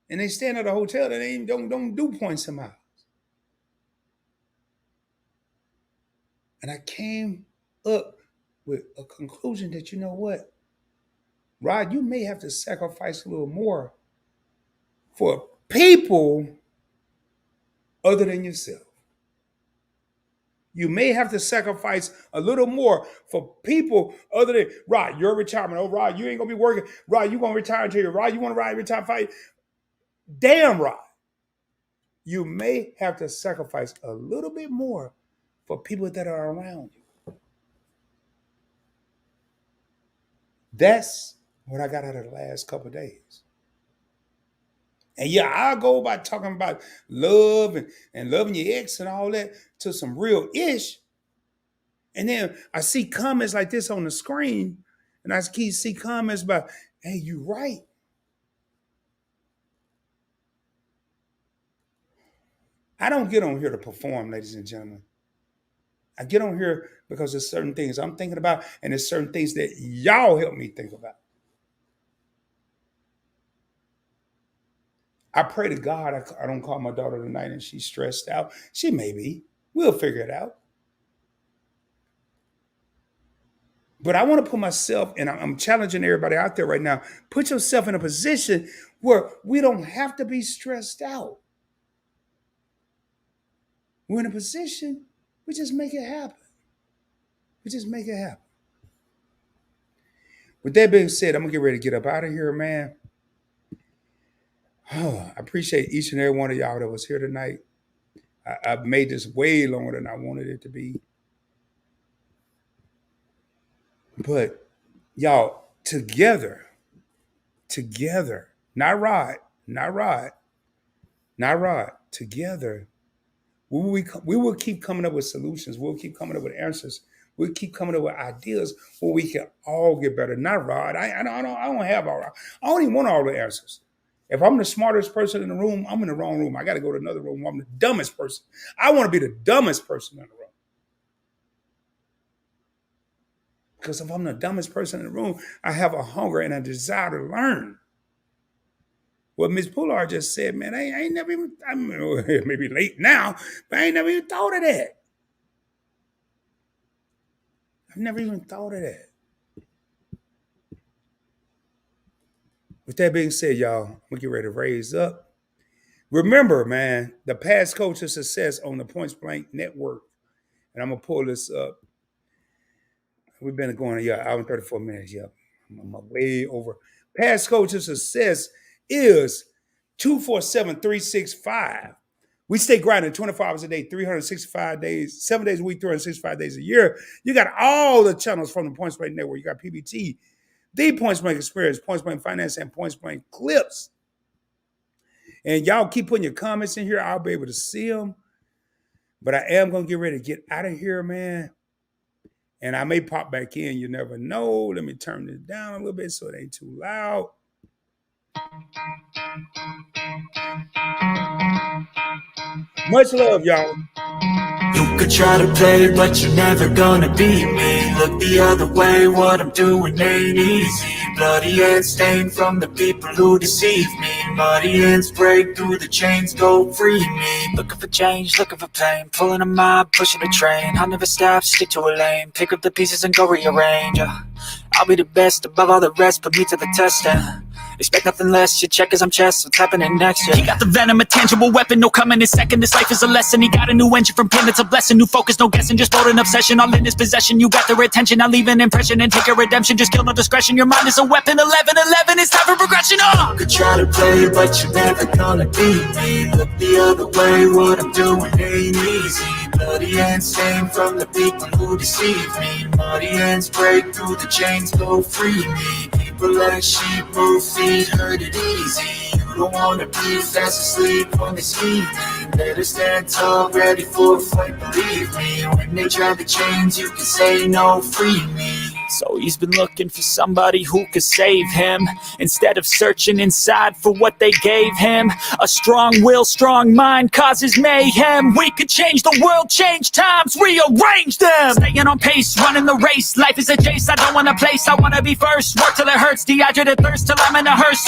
And they stand at a hotel that they don't do points and miles. And I came up with a conclusion that, you know what, Rod, you may have to sacrifice a little more for people other than yourself. You may have to sacrifice a little more for people other than, Rod, your retirement. Oh, Rod, you ain't going to be working. Rod, you going to retire until you're, Rod, you want to ride, retire, fight. Damn, Rod. You may have to sacrifice a little bit more for people that are around you. That's what I got out of the last couple of days. And yeah, I'll go about talking about love and loving your ex and all that to some real ish. And then I see comments like this on the screen, and I see comments about, hey, you right. I don't get on here to perform, ladies and gentlemen. I get on here because there's certain things I'm thinking about, and there's certain things that y'all help me think about. I pray to God I don't call my daughter tonight and she's stressed out. She may be. We'll figure it out. But I want to put myself, and I'm challenging everybody out there right now, put yourself in a position where we don't have to be stressed out. We're in a position, we just make it happen. We just make it happen. With that being said, I'm going to get ready to get up out of here, man. I appreciate each and every one of y'all that was here tonight. I've made this way longer than I wanted it to be. But y'all, together, not Rod, together, we will keep coming up with solutions. We'll keep coming up with answers. We'll keep coming up with ideas where we can all get better. Not Rod. I don't have all. I don't even want all the answers. If I'm the smartest person in the room, I'm in the wrong room. I got to go to another room. I'm the dumbest person. I want to be the dumbest person in the room. Because if I'm the dumbest person in the room, I have a hunger and a desire to learn. What Ms. Poulard just said, man, I ain't never even, I mean, maybe late now, but I ain't never even thought of that. I've never even thought of that. With that being said, y'all, I'm going to get ready to raise up. Remember, man, the past coach to success on the Points Blank Network. And I'm going to pull this up. We've been going, hour and 34 minutes. Yeah, I'm way over. Past coach to success is 247-365. We stay grinding 24 hours a day, 365 days, 7 days a week, 365 days a year. You got all the channels from the Points Blank Network. You got PBT, the Points Blank Experience, Points Blank Finance, and Points Blank Clips. And y'all keep putting your comments in here. I'll be able to see them. But I am going to get ready to get out of here, man. And I may pop back in. You never know. Let me turn this down a little bit so it ain't too loud. Much love, y'all. You could try to play, but you're never gonna beat me. Look the other way, what I'm doing ain't easy. Bloody hands stained from the people who deceive me. Muddy hands break through the chains, go free me. Looking for change, looking for pain. Pulling a mob, pushing a train. I'll never stop, stick to a lane. Pick up the pieces and go rearrange. I'll be the best above all the rest, put me to the test. Expect nothing less, your check is I'm chess, what's happening next? He got the venom, a tangible weapon, no coming in second. This life is a lesson, he got a new engine from pain, it's a blessing. New focus, no guessing, just bold an obsession, all in his possession. You got their attention, I'll leave an impression and take a redemption. Just kill no discretion, your mind is a weapon. 11-11, it's time for progression. You could try to play, but you're never gonna beat me. Look the other way, what I'm doing ain't easy. Bloody hands stained from the people who deceive me. Muddy hands break through the chains, go free me. People like sheep move feet, hurt it easy. You don't wanna be fast asleep on this evening. Better stand tall, ready for a fight, believe me. When they try to change, you can say no, free me. So he's been looking for somebody who could save him, instead of searching inside for what they gave him. A strong will, strong mind causes mayhem. We could change the world, change times, rearrange them. Staying on pace, running the race. Life is a chase, I don't want a place, I wanna be first. Work till it hurts, dehydrated thirst till I'm in a hearse.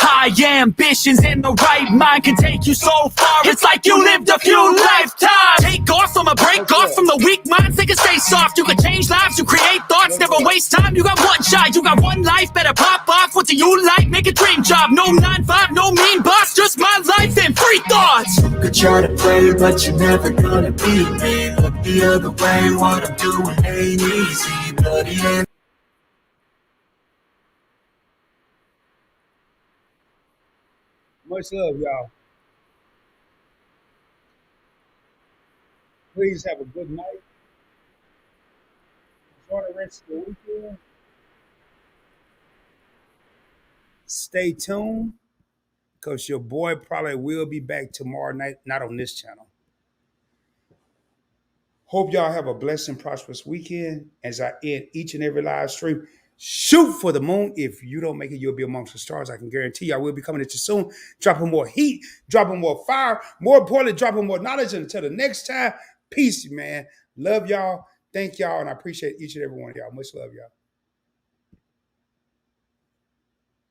High ambitions in the right mind can take you so far. It's like you lived a few lifetimes. Take off from a break off from the weak minds. They can stay soft. You can change lives. You create thoughts. Never waste time. You got one shot. You got one life. Better pop off. What do you like? Make a dream job. No 9-5. No mean boss. Just my life and free thoughts. You could try to play, but you're never gonna beat me. Look the other way. What I'm doing ain't easy. Bloody hands. Much love, y'all. Please have a good night. Enjoy the rest of the weekend. Stay tuned, because your boy probably will be back tomorrow night, not on this channel. Hope y'all have a blessed and prosperous weekend as I end each and every live stream. Shoot for the moon. If you don't make it, you'll be amongst the stars. I can guarantee you I will be coming at you soon, dropping more heat, dropping more fire, more importantly, dropping more knowledge. Until the next time, peace, man. Love y'all. Thank y'all, and I appreciate each and every one of y'all. Much love, y'all.